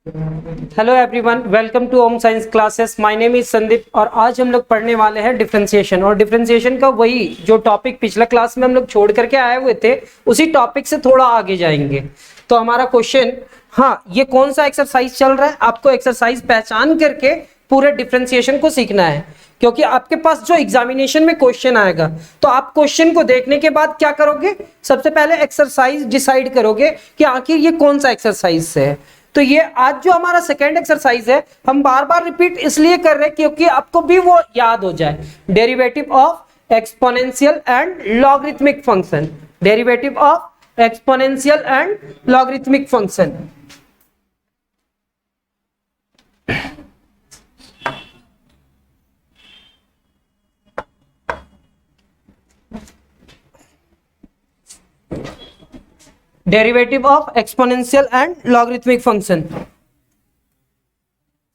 Hello everyone, welcome to home science classes. My name is Sandeep और आज हम लोग पढ़ने वाले हैं डिफरेंशिएशन। और डिफरेंशिएशन का वही जो टॉपिक पिछला क्लास में हम लोग छोड़ करके आए हुए थे, उसी टॉपिक से थोड़ा आगे जाएंगे। तो हमारा क्वेश्चन, हाँ, ये कौन सा एक्सरसाइज चल रहा है, आपको एक्सरसाइज पहचान करके पूरे डिफरेंशिएशन को सीखना है। क्योंकि आपके पास जो एग्जामिनेशन में क्वेश्चन आएगा, तो आप क्वेश्चन को देखने के बाद क्या करोगे, सबसे पहले एक्सरसाइज डिसाइड करोगे कि आखिर ये कौन सा एक्सरसाइज है। तो ये आज जो हमारा सेकेंड एक्सरसाइज है, हम बार बार रिपीट इसलिए कर रहे हैं क्योंकि आपको भी वो याद हो जाए। Derivative of exponential and logarithmic function, derivative of exponential and logarithmic function. Derivative of exponential and logarithmic function.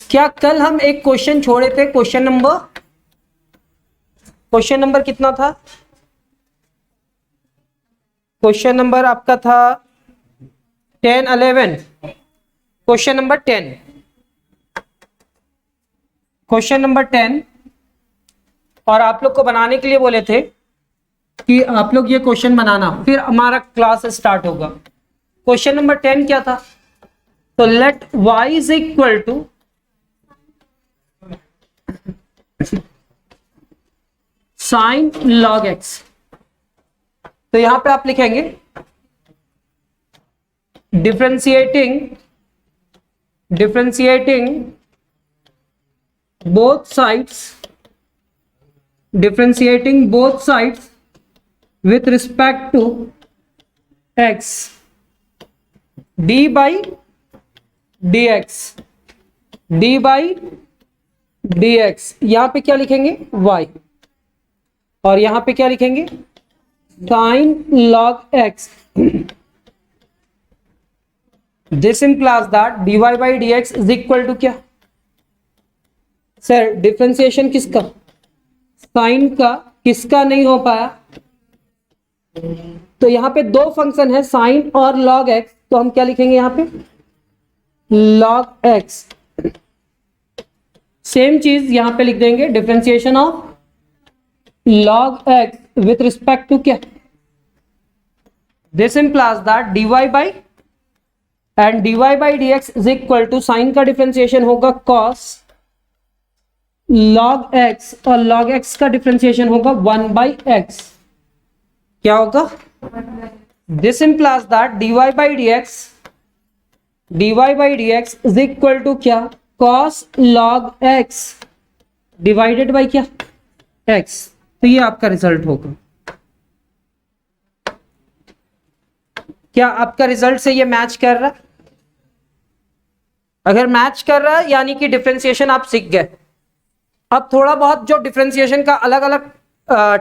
क्या कल हम एक क्वेश्चन छोड़े थे? क्वेश्चन नंबर कितना था? क्वेश्चन नंबर आपका था 10, 11। Question number 10, question number 10। और आप लोग को बनाने के लिए बोले थे कि आप लोग ये क्वेश्चन बनाना, फिर हमारा क्लास स्टार्ट होगा। क्वेश्चन नंबर 10 क्या था? तो let y is equal to sine log x। तो यहां पे आप लिखेंगे differentiating both sides with respect to x d by dx, यहां पे क्या लिखेंगे? y। और यहां पे क्या लिखेंगे? sin log x। This implies that dy by dx is equal to क्या? सर डिफरेंशिएशन किसका? साइन का। किसका नहीं हो पाया? तो यहां पे दो फंक्शन है, साइन और लॉग एक्स। तो हम क्या लिखेंगे यहां पे? Log x. सेम चीज यहां पे लिख देंगे, differentiation of log x with respect to क्या? This implies that dy by dx is equal to, sine का डिफरेंशिएशन होगा कॉस लॉग एक्स और लॉग एक्स का डिफरेंशिएशन होगा 1 बाई एक्स। क्या होगा? This implies that dy by dx is equal to क्या? cos log x divided by क्या? x। तो ये आपका रिजल्ट होगा। क्या आपका रिजल्ट से ये मैच कर रहा है? अगर मैच कर रहा है यानी कि डिफरेंशिएशन आप सीख गए। अब थोड़ा बहुत जो डिफरेंशिएशन का अलग अलग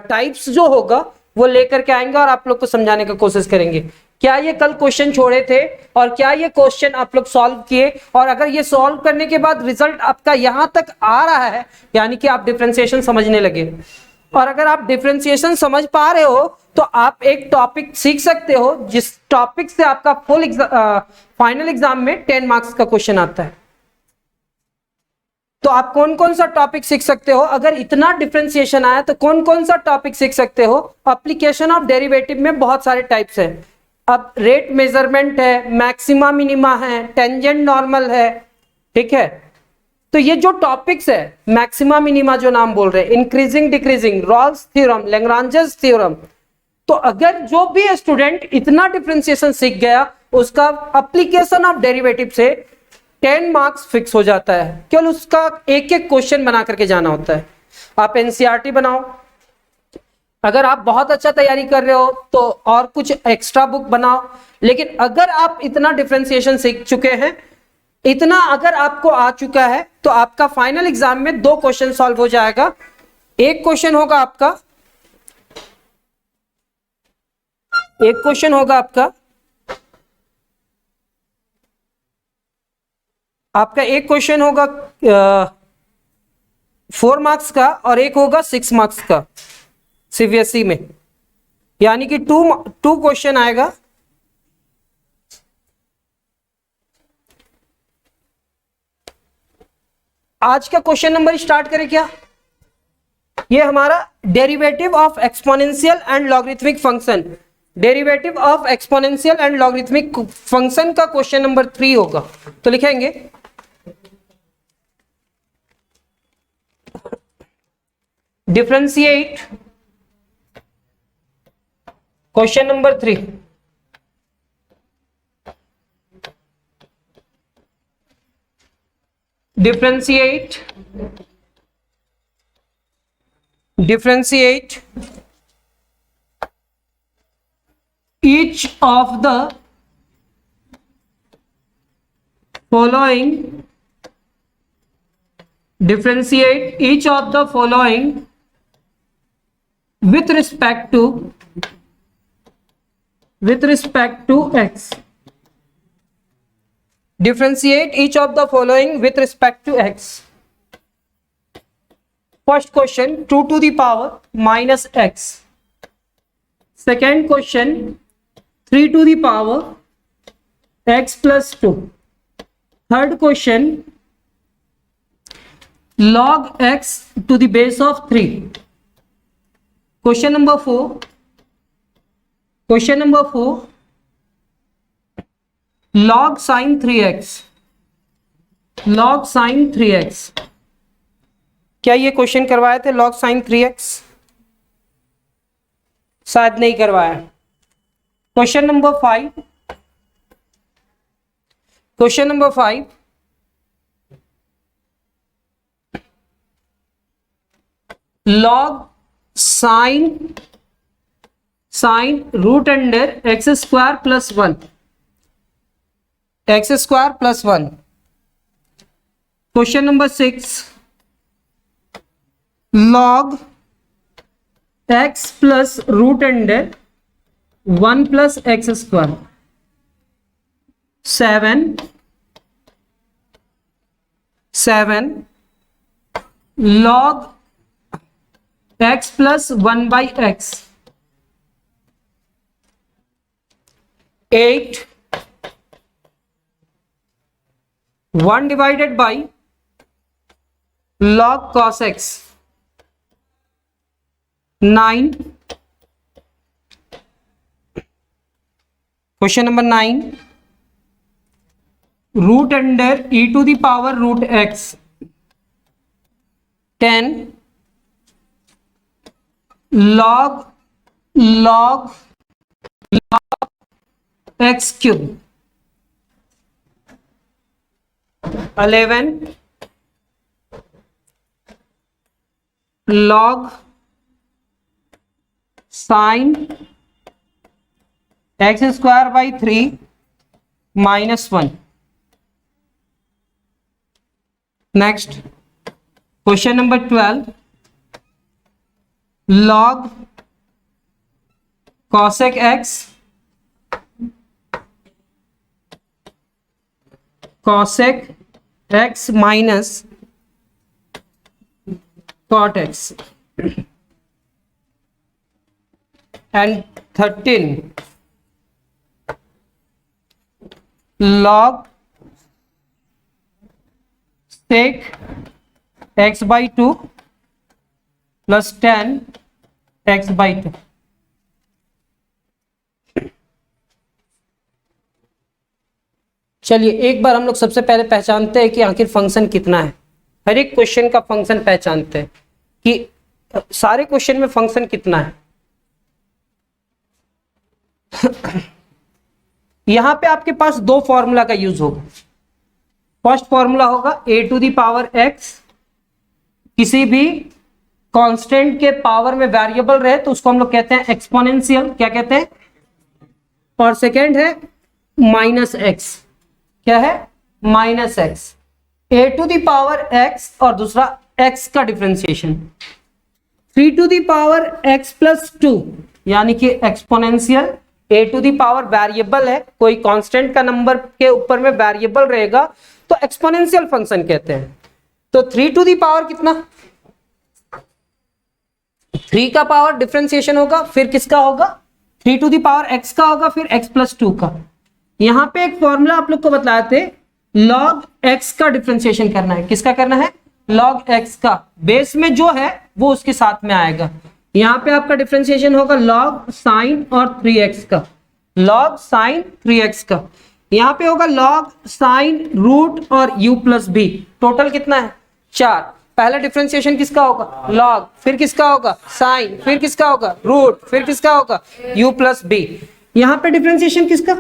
टाइप्स जो होगा वो लेकर के आएंगे और आप लोग को समझाने की कोशिश करेंगे। क्या ये कल क्वेश्चन छोड़े थे और क्या ये क्वेश्चन आप लोग सॉल्व किए? और अगर ये सॉल्व करने के बाद रिजल्ट आपका यहां तक आ रहा है, यानी कि आप डिफरेंशिएशन समझने लगे। और अगर आप डिफरेंशिएशन समझ पा रहे हो तो आप एक टॉपिक सीख सकते हो जिस टॉपिक से आपका फाइनल एग्जाम में 10 मार्क्स का क्वेश्चन आता है। तो आप कौन कौन सा टॉपिक सीख सकते हो? अगर इतना डिफरेंशिएशन आया तो कौन कौन सा टॉपिक सीख सकते हो? एप्लीकेशन ऑफ डेरिवेटिव में बहुत सारे टाइप्स हैं। अब रेट मेजरमेंट है, मैक्सिमा मिनिमा है, टेंजेंट नॉर्मल है, ठीक है। तो ये जो टॉपिक्स है, मैक्सिमा मिनिमा जो नाम बोल रहे हैं, increasing decreasing, Rolle's theorem, Lagrange's theorem. तो अगर जो भी स्टूडेंट इतना डिफरेंशिएशन सीख गया, उसका एप्लीकेशन ऑफ डेरिवेटिव से 10 मार्क्स फिक्स हो जाता है। केवल उसका एक एक क्वेश्चन बना करके जाना होता है। आप एनसीईआरटी बनाओ, अगर आप बहुत अच्छा तैयारी कर रहे हो तो और कुछ एक्स्ट्रा बुक बनाओ। लेकिन अगर आप इतना डिफरेंशिएशन सीख चुके हैं, इतना अगर आपको आ चुका है, तो आपका फाइनल एग्जाम में 2 क्वेश्चन सॉल्व हो जाएगा। एक क्वेश्चन होगा आपका एक क्वेश्चन होगा 4 मार्क्स का और एक होगा 6 मार्क्स का सीबीएसई में, यानी कि 2 क्वेश्चन आएगा। आज का क्वेश्चन नंबर स्टार्ट करें क्या? ये हमारा derivative of exponential and logarithmic function, derivative of exponential and logarithmic function का क्वेश्चन नंबर 3 होगा। तो लिखेंगे differentiate question number 3, differentiate each of the following, differentiate each of the following with respect to x, differentiate each of the following with respect to x. First question 2 to the power minus x, second question 3 to the power x plus 2, third question log x to the base of 3. Question number 4 log sin 3x, log sin 3x। क्या ये question करवाए थे log sin 3x? शायद नहीं करवाया। Question number 5 log sin root under x square plus 1, x square plus 1। Question number 6 log x plus root under 1 plus x square. 7 log x plus 1 by x. 8 1 divided by log cos x। 9 question number 9 root under e to the power root x। 10 log x cube. 11 log sin x square by 3 minus 1। Next question number 12 log cosec x, cosec x minus cot x। and 13 log sec x by 2 plus 10 x by 2। चलिए एक बार हम लोग सबसे पहले पहचानते हैं कि आखिर फंक्शन कितना है। हर एक क्वेश्चन का फंक्शन पहचानते हैं कि सारे क्वेश्चन में फंक्शन कितना है। यहां पे आपके पास दो फॉर्मूला का यूज होगा। फर्स्ट फॉर्मूला होगा a to the power x, किसी भी कांस्टेंट के पावर में वेरिएबल रहे तो उसको हम लोग कहते हैं एक्सपोनेंशियल, क्या कहते हैं। और सेकेंड है माइनस एक्स, क्या है minus x. a to the power x और दूसरा x का differentiation. 3 to the power x plus 2 यानी कि exponential. a to the power variable है, कोई कांस्टेंट का नंबर के ऊपर में वेरिएबल रहेगा तो एक्सपोनेंशियल फंक्शन कहते हैं। तो 3 टू द पावर कितना, 3 का पावर डिफरेंशिएशन होगा, फिर किसका होगा 3 टू द पावर x का होगा, फिर x प्लस 2 का। यहां पे एक फॉर्मूला आप लोग को बताए थे, log x का डिफरेंशिएशन करना है। किसका करना है, log x का बेस में जो है वो उसके साथ में आएगा। यहाँ पे आपका डिफरेंशिएशन होगा log sin और 3x का, log sin 3x का। यहाँ पे होगा log sin रूट और u प्लस b। टोटल कितना है 4। पहला डिफरेंशिएशन किसका होगा log, फिर किसका होगा sin, फिर किसका होगा रूट, फिर किसका होगा u प्लस b। यहाँ पे डिफरेंशिएशन किसका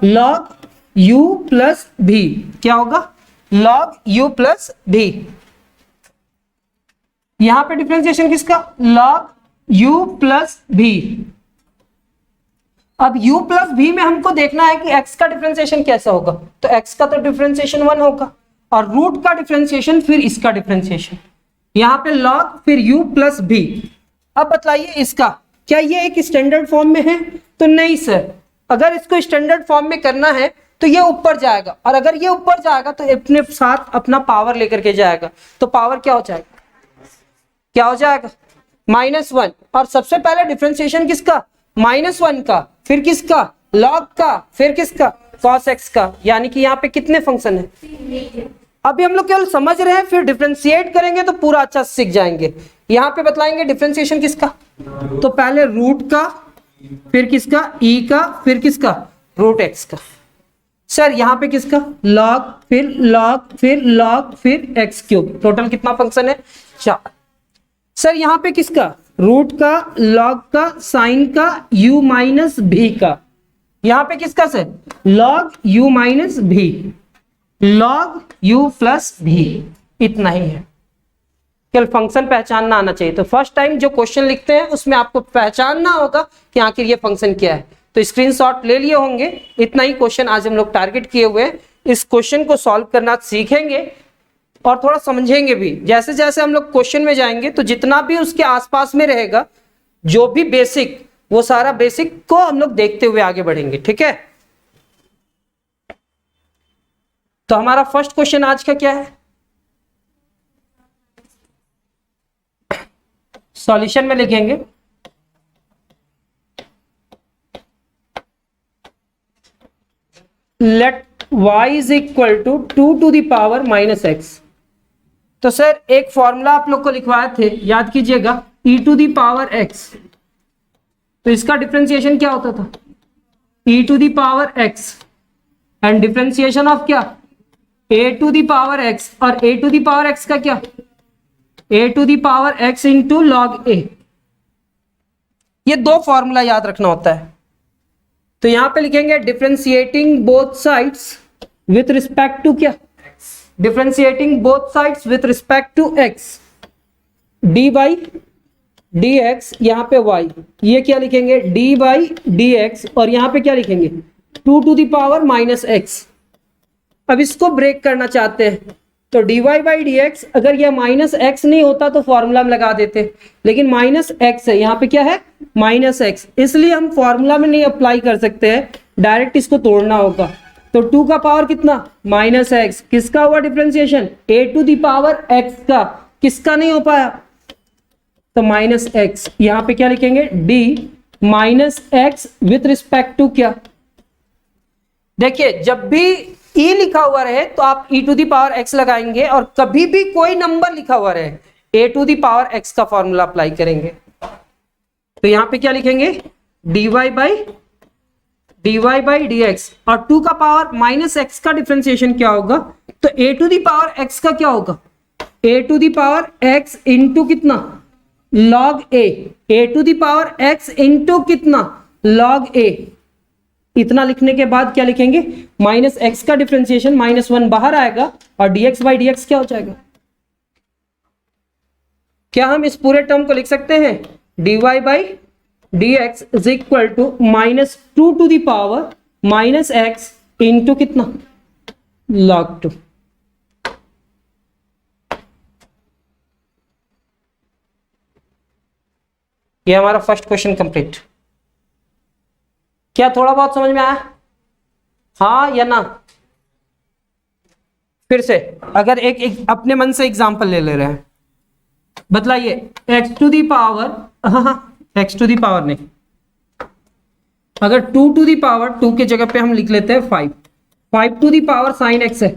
log u प्लस b, क्या होगा log u प्लस b। यहाँ पे डिफरेंशिएशन किसका log u प्लस b। अब u प्लस v में हमको देखना है कि x का डिफरेंशिएशन कैसा होगा, तो x का तो डिफरेंशिएशन 1 होगा और रूट का डिफरेंशिएशन फिर इसका डिफरेंशिएशन, यहाँ पे log फिर u प्लस b। अब बताइए इसका क्या ये एक स्टैंडर्ड फॉर्म में है, तो नहीं सर। अगर इसको स्टैंडर्ड फॉर्म में करना है तो ये ऊपर जाएगा, और अगर ये ऊपर जाएगा तो अपने साथ अपना पावर लेकर के जाएगा, तो पावर क्या हो जाएगा, क्या हो जाएगा -1। और सबसे पहले डिफरेंशिएशन किसका -1 का, फिर किसका log का, फिर किसका cos x का, यानी कि यहाँ पे कितने फंक्शन है। अभी हम लोग केवल समझ रहे हैं, फिर डिफरेंशिएट करेंगे तो पूरा अच्छा सीख जाएंगे। यहाँ पे बतलाएंगे डिफरेंशिएशन किसका, तो पहले रूट का, फिर किसका e का, फिर किसका रूट x का। सर यहाँ पे किसका log, फिर log, फिर log, फिर x क्यूब। टोटल कितना फंक्शन है 4। सर यहाँ पे किसका रूट का, log का, sin का, u माइनस भी का। यहाँ पे किसका सर log u माइनस भी, log u प्लस भी। इतना ही है, केवल फंक्शन पहचानना आना चाहिए। तो फर्स्ट टाइम जो क्वेश्चन लिखते हैं उसमें आपको पहचानना होगा कि आखिर ये फंक्शन क्या है। तो स्क्रीनशॉट ले लिए होंगे। इतना ही क्वेश्चन आज हम लोग टारगेट किए हुए हैं। इस क्वेश्चन को सॉल्व करना सीखेंगे और थोड़ा समझेंगे भी। जैसे जैसे हम लोग क्वेश्चन में जाएंगे तो जितना भी उसके आसपास में रहेगा, जो भी बेसिक, वो सारा बेसिक को हम लोग देखते हुए आगे बढ़ेंगे। ठीक है, तो हमारा फर्स्ट क्वेश्चन आज का क्या है, सॉल्यूशन में लिखेंगे let y is equal to 2 to the power minus x। तो सर एक फॉर्मूला आप लोग को लिखवाए थे, याद कीजिएगा, e to the power x। तो इसका डिफरेंशिएशन क्या होता था e to the power x and differentiation of क्या a to the power x, और a to the power x का क्या a to the power x into log a। ये दो फॉर्मूला याद रखना होता है। तो यहां पे लिखेंगे differentiating both sides with respect to क्या, differentiating both sides with respect to x, dy dx, यहाँ पे y, ये क्या लिखेंगे dy dx, और यहाँ पे क्या लिखेंगे 2 to the power minus x। अब इसको ब्रेक करना चाहते हैं तो dy बाई dx, अगर यह माइनस x नहीं होता तो फॉर्मूला में लगा देते, लेकिन माइनस x है, यहाँ पे क्या है माइनस x, इसलिए हम फॉर्मूला में नहीं अप्लाई कर सकते हैं, डायरेक्ट इसको तोड़ना होगा। तो 2 का पावर कितना माइनस x, किसका हुआ differentiation a to the power x का, किसका नहीं हो पाया, तो माइनस x। यहाँ पे क्या लिखेंगे d minus x with respect to क्या। देखिए जब भी e लिखा हुआ रहे तो आप e to the power x लगाएंगे, और कभी भी कोई नंबर लिखा हुआ रहे a to the power x का फॉर्मूला अप्लाई करेंगे। तो यहां पे क्या लिखेंगे dy बाई dx, और 2 का पावर माइनस x का डिफरेंशिएशन क्या होगा, तो a to the power x का क्या होगा a to the power x into कितना log a to the power x into कितना log a। इतना लिखने के बाद क्या लिखेंगे माइनस x का डिफरेंशिएशन -1 बाहर आएगा, और dx बाई dx क्या हो जाएगा। क्या हम इस पूरे टर्म को लिख सकते हैं dy by dx is equal to -2 to the power minus x into कितना log 2। ये हमारा फर्स्ट क्वेश्चन कंप्लीट। क्या थोड़ा बहुत समझ में आया, हाँ या ना। फिर से अगर एक अपने मन से एग्जांपल ले ले रहे हैं, बतलाइए x टू दी पावर, हाँ x टू दी पावर नहीं, अगर 2 टू दी पावर 2 के जगह पे हम लिख लेते हैं 5 to the power sine x है,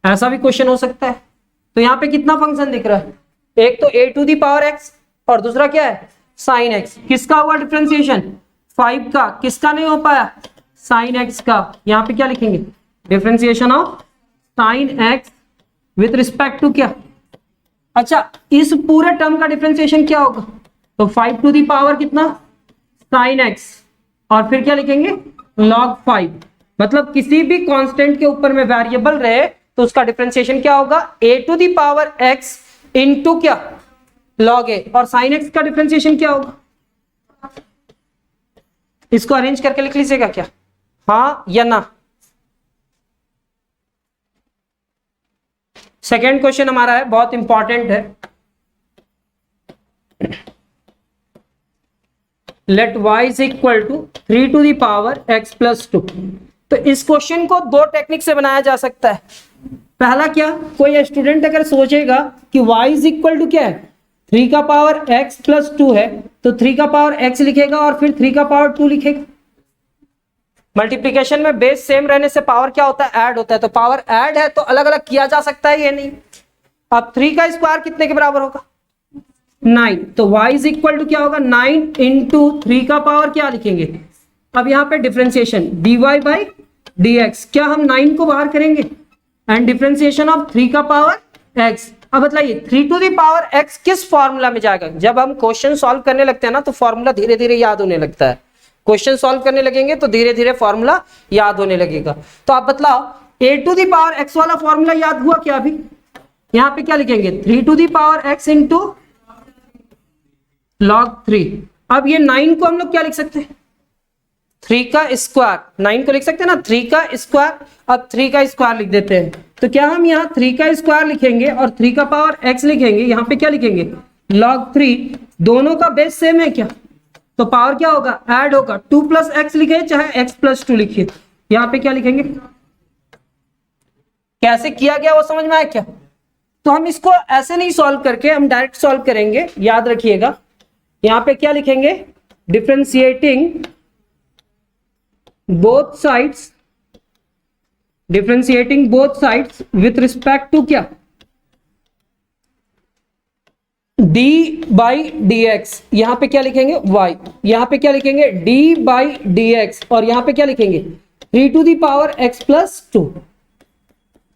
ऐसा भी क्वेश्चन हो सकता है। तो यहाँ पे कितना फंक्शन दिख रहा है, एक तो a to the power x और दूसरा क्या है साइन x। किसका हुआ डिफरेंशिएशन 5 का, किसका नहीं हो पाया साइन x का। यहाँ पे क्या लिखेंगे differentiation of sine x with respect to क्या, अच्छा इस पूरे टर्म का डिफरेंशिएशन क्या होगा, तो 5 टू दी पावर कितना साइन x और फिर क्या लिखेंगे log 5। मतलब किसी भी कांस्टेंट के ऊपर में वेरिएबल रहे तो उसका डिफरेंशिएशन क्या होगा a to the power x into क्या log a, और साइन x का डिफरेंशिएशन क्या होगा, इसको अरेंज करके लिख लीजिएगा क्या, हाँ या ना। सेकेंड क्वेश्चन हमारा है, बहुत इंपॉर्टेंट है। Let y is equal to 3 to the power x plus 2। तो इस क्वेश्चन को दो टेक्निक से बनाया जा सकता है। पहला क्या, कोई स्टूडेंट अगर सोचेगा कि y इज इक्वल टू क्या है 3 का पावर x प्लस 2 है, तो 3 का पावर x लिखेगा और फिर 3 का पावर 2 लिखेगा। मल्टीप्लिकेशन में बेस सेम रहने से पावर क्या होता है ऐड होता है, तो पावर ऐड है तो अलग अलग किया जा सकता है, ये नहीं। अब 3 का स्क्वायर कितने के बराबर होगा 9, तो y इज इक्वल टू क्या होगा 9 इंटू 3 का पावर क्या लिखेंगे। अब यहाँ पे डिफरेंशिएशन dy बाई dx, क्या हम 9 को बाहर करेंगे एंड डिफरेंशिएशन ऑफ 3 का पावर x। अब बताइए 3 टू दी पावर x किस फॉर्मूला में जाएगा। जब हम क्वेश्चन सॉल्व करने लगते हैं ना तो फॉर्मूला धीरे धीरे याद होने लगता है, क्वेश्चन सॉल्व करने लगेंगे तो धीरे धीरे फॉर्मूला याद होने लगेगा। तो आप बतलाओ a to the power x वाला फॉर्मूला याद हुआ क्या, अभी यहाँ पे क्या लिखेंगे 3 to the power x into log 3। अब ये 9 को हम लोग क्या लिख सकते हैं 3 का स्क्वायर, 9 को लिख सकते हैं ना 3 का स्क्वायर। अब 3 का स्क्वायर लिख देते हैं, तो क्या हम यहाँ 3 का स्क्वायर लिखेंगे और 3 का पावर x लिखेंगे, यहाँ पे क्या लिखेंगे log 3। दोनों का बेस सेम है क्या, तो पावर क्या होगा ऐड होगा, 2 प्लस एक्स लिखे चाहे x प्लस 2 लिखिए। यहाँ पे क्या लिखेंगे, कैसे किया गया वो समझ में आया क्या। तो हम इसको ऐसे नहीं सॉल्व करके हम डायरेक्ट सॉल्व करेंगे, याद रखिएगा। यहाँ पे क्या लिखेंगे differentiating both sides, differentiating both sides with respect to क्या d बाई डी एक्स। यहां पे क्या लिखेंगे y, यहां पे क्या लिखेंगे d बाई डी एक्स, और यहां पे क्या लिखेंगे 3 to the power x plus 2।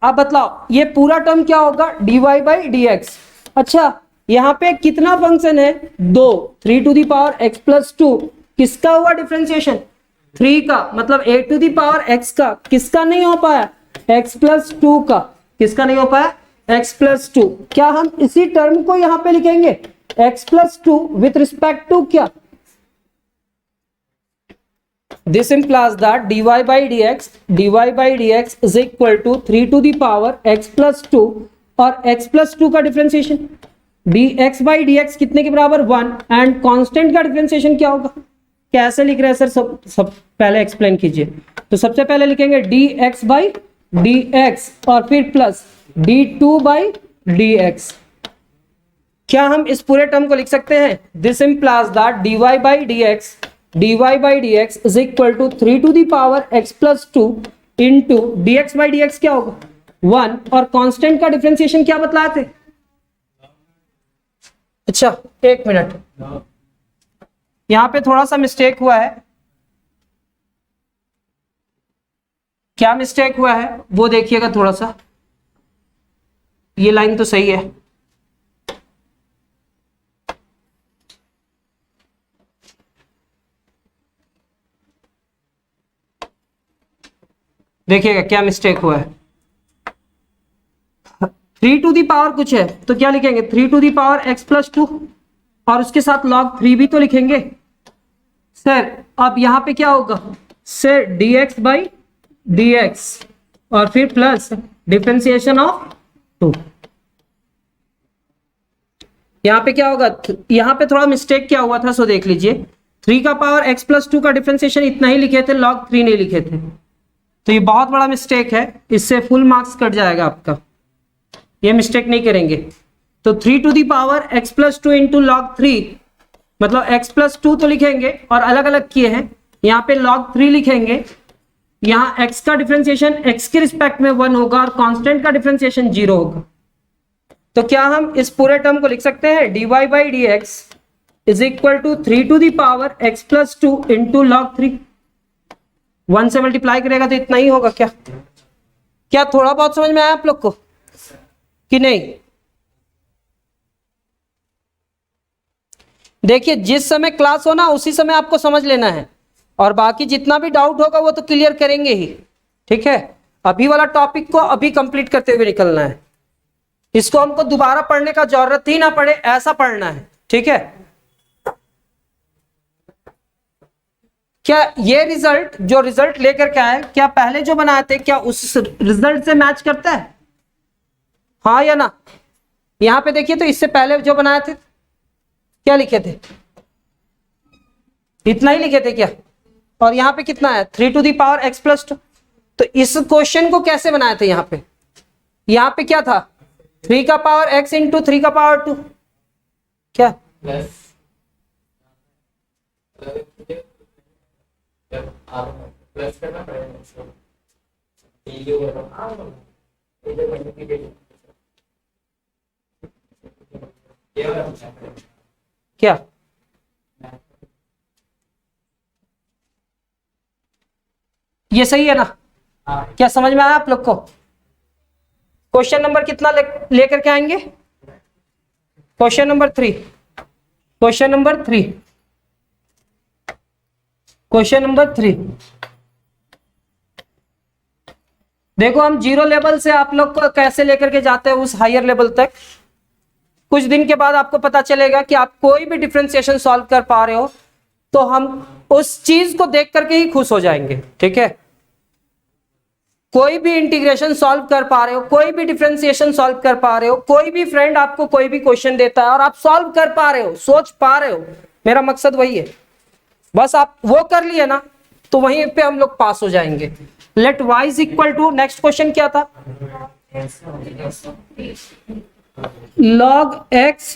आप बतलाओ ये पूरा टर्म क्या होगा dy बाई डी एक्स। अच्छा यहां पे कितना फंक्शन है 2, 3 to the power x plus 2, किसका हुआ डिफरेंशिएशन 3 का, मतलब a to the power x का, किसका नहीं हो पाया x प्लस 2 का, किसका नहीं हो पाया x प्लस 2। क्या हम इसी टर्म को यहां पे लिखेंगे x plus 2 with respect to क्या, this implies that dy by dx is equal to 3 to the power x plus 2 और x plus 2 का डिफरेंशिएशन dx by dx कितने के बराबर 1 एंड कांस्टेंट का डिफरेंशिएशन क्या होगा। कैसे लिख रहे हैं सर, सब पहले एक्सप्लेन कीजिए। तो सबसे पहले लिखेंगे dx by dx और फिर प्लस d2 by dx। क्या हम इस पूरे टर्म को लिख सकते हैं this implies that dy by dx is equal to 3 to the power x plus 2 into dx by dx क्या होगा 1 और कांस्टेंट का डिफरेंशिएशन क्या बतलाए थे। अच्छा एक मिनट, यहां पे थोड़ा सा मिस्टेक हुआ है। क्या मिस्टेक हुआ है वो देखिएगा थोड़ा सा, ये लाइन तो सही है। देखिएगा क्या मिस्टेक हुआ है, 3 टू दी पावर कुछ है तो क्या लिखेंगे 3 to the power x plus 2 और उसके साथ log 3 भी तो लिखेंगे सर। अब यहां पे क्या होगा सर dx बाई dx और फिर प्लस डिफरेंशिएशन ऑफ 2। यहां पे क्या होगा, यहां पे थोड़ा मिस्टेक क्या हुआ था सो देख लीजिए। 3 का पावर x प्लस 2 का डिफरेंशिएशन इतना ही लिखे थे, log 3 नहीं लिखे थे, तो ये बहुत बड़ा मिस्टेक है, इससे फुल मार्क्स कट जाएगा आपका, ये मिस्टेक नहीं करेंगे। तो 3 to the power x plus 2 into log 3, मतलब x प्लस 2 तो लिखेंगे और अलग अलग किए हैं, यहाँ पे log 3 लिखेंगे। यहाँ x का डिफरेंशिएशन x के रिस्पेक्ट में 1 होगा और कांस्टेंट का डिफरेंशिएशन 0 होगा। तो क्या हम इस पूरे टर्म को लिख सकते हैं dy by d x is equal to 3 to the power x plus 2 into log 3। 1 से मल्टीप्लाई करेगा तो इतना ही होगा। क्या क्या थोड़ा बहुत समझ में आया आप लोग को कि नहीं? देखिए जिस समय क्लास हो ना उसी समय आपको समझ लेना है, और बाकी जितना भी डाउट होगा वो तो क्लियर करेंगे ही। ठीक है, अभी वाला टॉपिक को अभी कंप्लीट करते हुए निकलना है। इसको हमको दोबारा पढ़ने का जरूरत ही ना पड़े ऐसा पढ़ना है। ठीक है, क्या ये रिजल्ट जो रिजल्ट लेकर के आए, क्या पहले जो बनाए थे क्या उस रिजल्ट से मैच करता है? हाँ या ना? यहां पे देखिए तो इससे पहले जो बनाए थे क्या लिखे थे? इतना ही लिखे थे क्या? और यहाँ पे कितना है 3 to the power x plus 2। तो इस क्वेश्चन को कैसे बनाए थे? यहाँ पे क्या था 3 का पावर x इंटू 3 का पावर 2 क्या क्या ये सही है ना? क्या समझ में आया आप लोग को? क्वेश्चन नंबर कितना लेकर के आएंगे? Question number 3। Question number 3। Question number 3 देखो, हम जीरो लेवल से आप लोग को कैसे लेकर के जाते हैं उस हायर लेवल तक। कुछ दिन के बाद आपको पता चलेगा कि आप कोई भी डिफरेंशिएशन सॉल्व कर पा रहे हो तो हम उस चीज को देख करके ही खुश हो जाएंगे। ठीक है, कोई भी इंटीग्रेशन सॉल्व कर पा रहे हो, कोई भी डिफरेंशिएशन सॉल्व कर पा रहे हो, कोई भी फ्रेंड आपको कोई भी क्वेश्चन देता है और आप सॉल्व कर पा रहे हो, सोच पा रहे हो, मेरा मकसद वही है। बस आप वो कर लिए ना तो वहीं पे हम लोग पास हो जाएंगे। Let y is equal to, next question क्या था? log x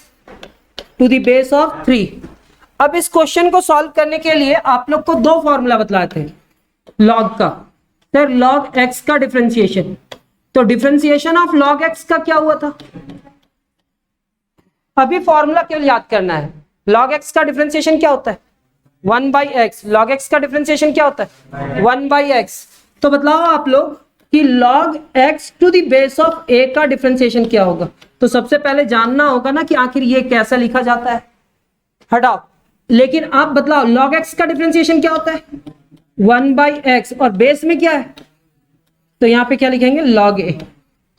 to the base of 3। अब इस क्वेश्चन को सॉल्व करने के लिए आप लोग को दो फॉर्मूला बतलाए थे log का। सर log x का डिफरेंशिएशन, तो डिफरेंशिएशन ऑफ log x का क्या हुआ था? अभी फॉर्मूला केवल याद करना है। log x का डिफरेंशिएशन क्या होता है? 1 बाई एक्स। log x का डिफरेंशिएशन क्या होता है? 1 बाई एक्स। तो बतलाओ आप लोग कि log x to the base of a का डिफरेंशिएशन क्या होगा? तो सबसे पहले जानना होगा ना कि आखिर ये कैसा लिखा जाता है। हटाओ, लेकिन आप बतलाओ log x का डिफरेंशिएशन क्या होता है? 1 बाई एक्स, और बेस में क्या है? तो यहाँ पे क्या लिखेंगे? log a।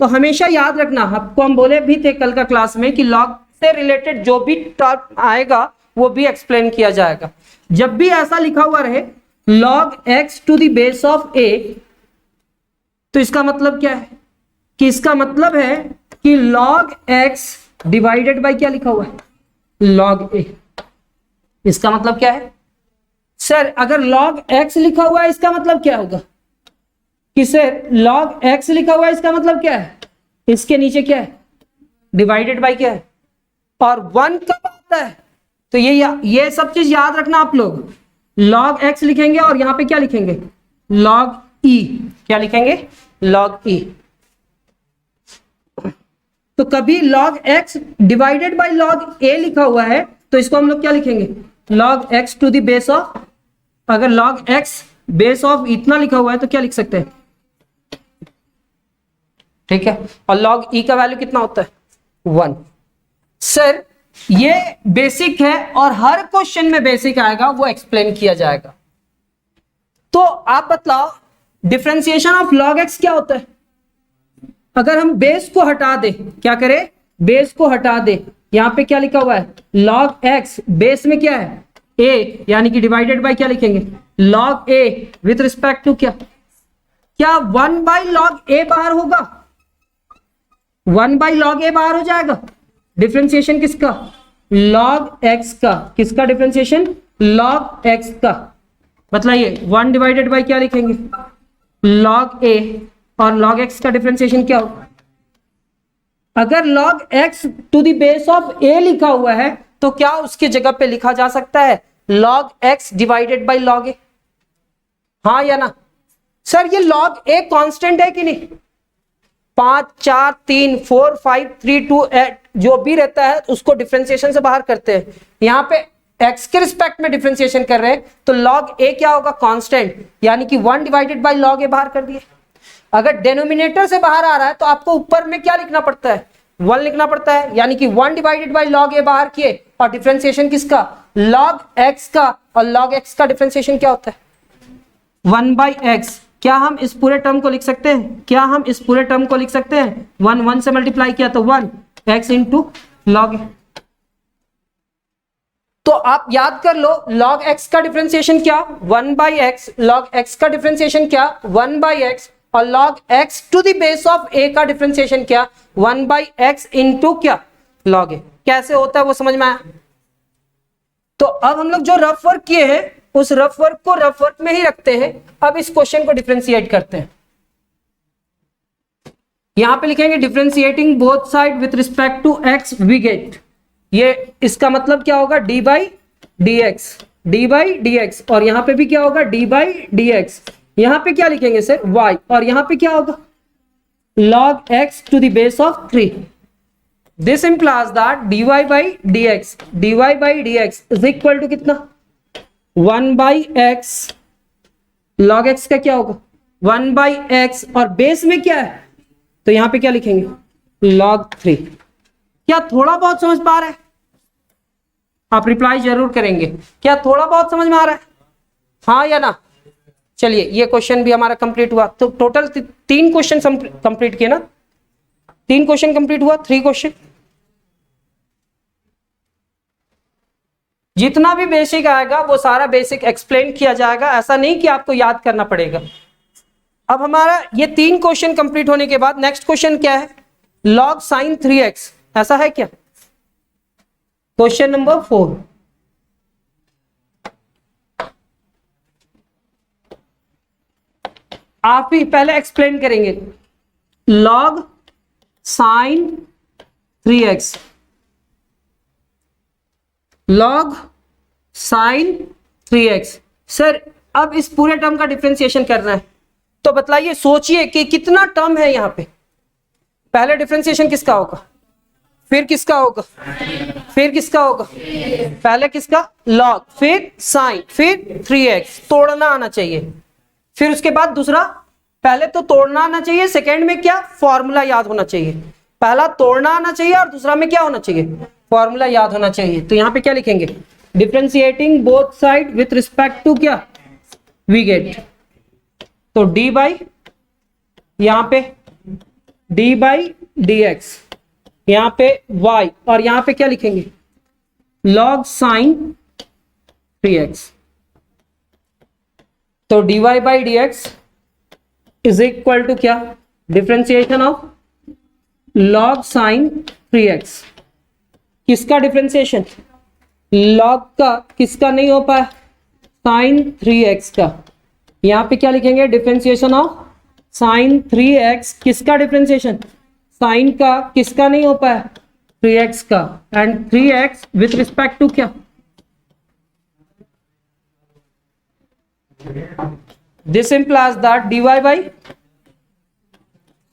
तो हमेशा याद रखना, आपको हम बोले भी थे कल का क्लास में कि log से रिलेटेड जो भी टर्म आएगा वो भी एक्सप्लेन किया जाएगा। जब भी ऐसा लिखा हुआ रहे log x to the base of a, तो इसका मतलब क्या है? कि इसका मतलब है कि log x डिवाइडेड बाय क्या लिखा हुआ है? log a। इसका मतलब क्या है? सर अगर log x लिखा हुआ है इसका मतलब क्या होगा? कि सर log x लिखा हुआ है इसका मतलब क्या है? इसके नीचे क्या है? डिवाइडेड बाय क्या है? और 1 कब आता है? तो ये सब चीज याद रखना आप लोग। log x लिखेंगे और यहां पे क्या लिखेंगे? log e। क्या लिखेंगे? log e। तो कभी log x divided by log a लिखा हुआ है तो इसको हम लोग क्या लिखेंगे? log x to the base of, अगर log x बेस ऑफ इतना लिखा हुआ है तो क्या लिख सकते हैं? ठीक है, और log e का वैल्यू कितना होता है? 1। सर ये बेसिक है और हर क्वेश्चन में बेसिक आएगा, वो एक्सप्लेन किया जाएगा। तो आप बतलाओ डिफरेंशिएशन ऑफ log x क्या होता है? अगर हम बेस को हटा दे, क्या करें? बेस को हटा दे। यहां पे क्या लिखा हुआ है? log x, बेस में क्या है? a, यानी कि डिवाइडेड बाय क्या लिखेंगे? log a with respect to क्या? क्या 1 बाई log a बाहर होगा? 1 बाई log a बाहर हो जाएगा। डिफरेंशिएशन किसका? log x का। किसका डिफरेंशिएशन? log x का। बताइए 1 डिवाइडेड बाय क्या लिखेंगे? log a, और log x का डिफरेंशिएशन क्या होगा? अगर log x to the base of a लिखा हुआ है तो क्या उसकी जगह पे लिखा जा सकता है log x divided by log a? हाँ या ना? सर ये log a कांस्टेंट है कि नहीं? 5 4 3 4 5 3 2 8 जो भी रहता है उसको डिफरेंशिएशन से बाहर करते हैं। यहाँ पे x के रिस्पेक्ट में डिफरेंशिएशन कर रहे हैं तो log a क्या होगा, कांस्टेंट, यानी कि 1 डिवाइडेड बाय log a बाहर कर दिए। अगर डिनोमिनेटर से बाहर आ रहा है तो आपको ऊपर में क्या लिखना पड़ता है, 1 लिखना पड़ता है, यानी कि 1 डिवाइडेड बाय log a बाहर किए और डिफरेंशिएशन किसका, log x का, और log x का डिफरेंशिएशन क्या होता है 1 बाई एक्स। क्या हम इस पूरे टर्म को लिख सकते हैं, क्या हम इस पूरे टर्म को लिख सकते हैं, 1 1 से मल्टीप्लाई किया तो 1 x इंटू log a। तो आप याद कर लो log x का डिफरेंशिएशन क्या 1 बाई एक्स, log x का डिफरेंशिएशन क्या 1 बाई एक्स, और log x to the base of a का डिफरेंशिएशन क्या 1 बाई एक्स इंटू क्या log a। कैसे होता है वो समझ में आया। तो अब हम लोग जो रफ वर्क किए हैं उस रफ वर्क को रफ वर्क में ही रखते हैं। अब इस क्वेश्चन को डिफरेंशिएट करते हैं। यहां पे लिखेंगे differentiating both side with respect to x we get, ये इसका मतलब क्या होगा d बाई डी एक्स, और यहां पे भी क्या होगा d बाई डी एक्स। यहां पे क्या लिखेंगे सर y, और यहां पे क्या होगा log x to the base of 3। This implies that dy by dx is equal to कितना 1 बाई एक्स, log x का क्या होगा 1 बाई एक्स, और बेस में क्या है तो यहां पे क्या लिखेंगे log 3। क्या थोड़ा बहुत समझ पा रहे हैं, आप रिप्लाई जरूर करेंगे, क्या थोड़ा बहुत समझ में आ रहा है, हाँ या ना। चलिए ये क्वेश्चन भी हमारा कंप्लीट हुआ। तो टोटल 3 क्वेश्चन कंप्लीट किए ना, 3 क्वेश्चन कंप्लीट हुआ, 3 क्वेश्चन। जितना भी बेसिक आएगा वो सारा बेसिक एक्सप्लेन किया जाएगा, ऐसा नहीं कि आपको याद करना पड़ेगा। अब हमारा ये 3 क्वेश्चन कंप्लीट होने के बाद नेक्स्ट क्वेश्चन क्या है, log sin 3x, ऐसा है क्या, क्वेश्चन नंबर 4। आप ही पहले एक्सप्लेन करेंगे log sin 3x, log sin 3x। Sir अब इस पूरे टर्म का डिफरेंशिएशन करना है तो बतलाइए, सोचिए कि कितना टर्म है यहां पे। पहले डिफरेंशिएशन किसका होगा, फिर किसका होगा, फिर किसका होगा, पहले किसका log, फिर sin, फिर 3x, तोड़ना आना चाहिए। फिर उसके बाद दूसरा, पहले तो तोड़ना आना चाहिए, सेकेंड में क्या फॉर्मूला याद होना चाहिए। पहला तोड़ना आना चाहिए और दूसरा में क्या होना चाहिए, फॉर्मूला याद होना चाहिए। तो यहां पे क्या लिखेंगे, differentiating both side with respect to क्या वी गेट, तो d बाई, यहां पे d बाई डी एक्स, यहां पे y, और यहां पे क्या लिखेंगे log sin 3x। तो dy by d x is equal to क्या, differentiation of log sin 3x। किसका डिफरेंशिएशन, log का, किसका नहीं हो पाया sin 3x का। यहां पे क्या लिखेंगे, डिफरेंशिएशन ऑफ sin 3x, किसका डिफरेंशिएशन sin का, किसका नहीं हो पाया 3x का, and 3x with respect to क्या, this implies that dy by,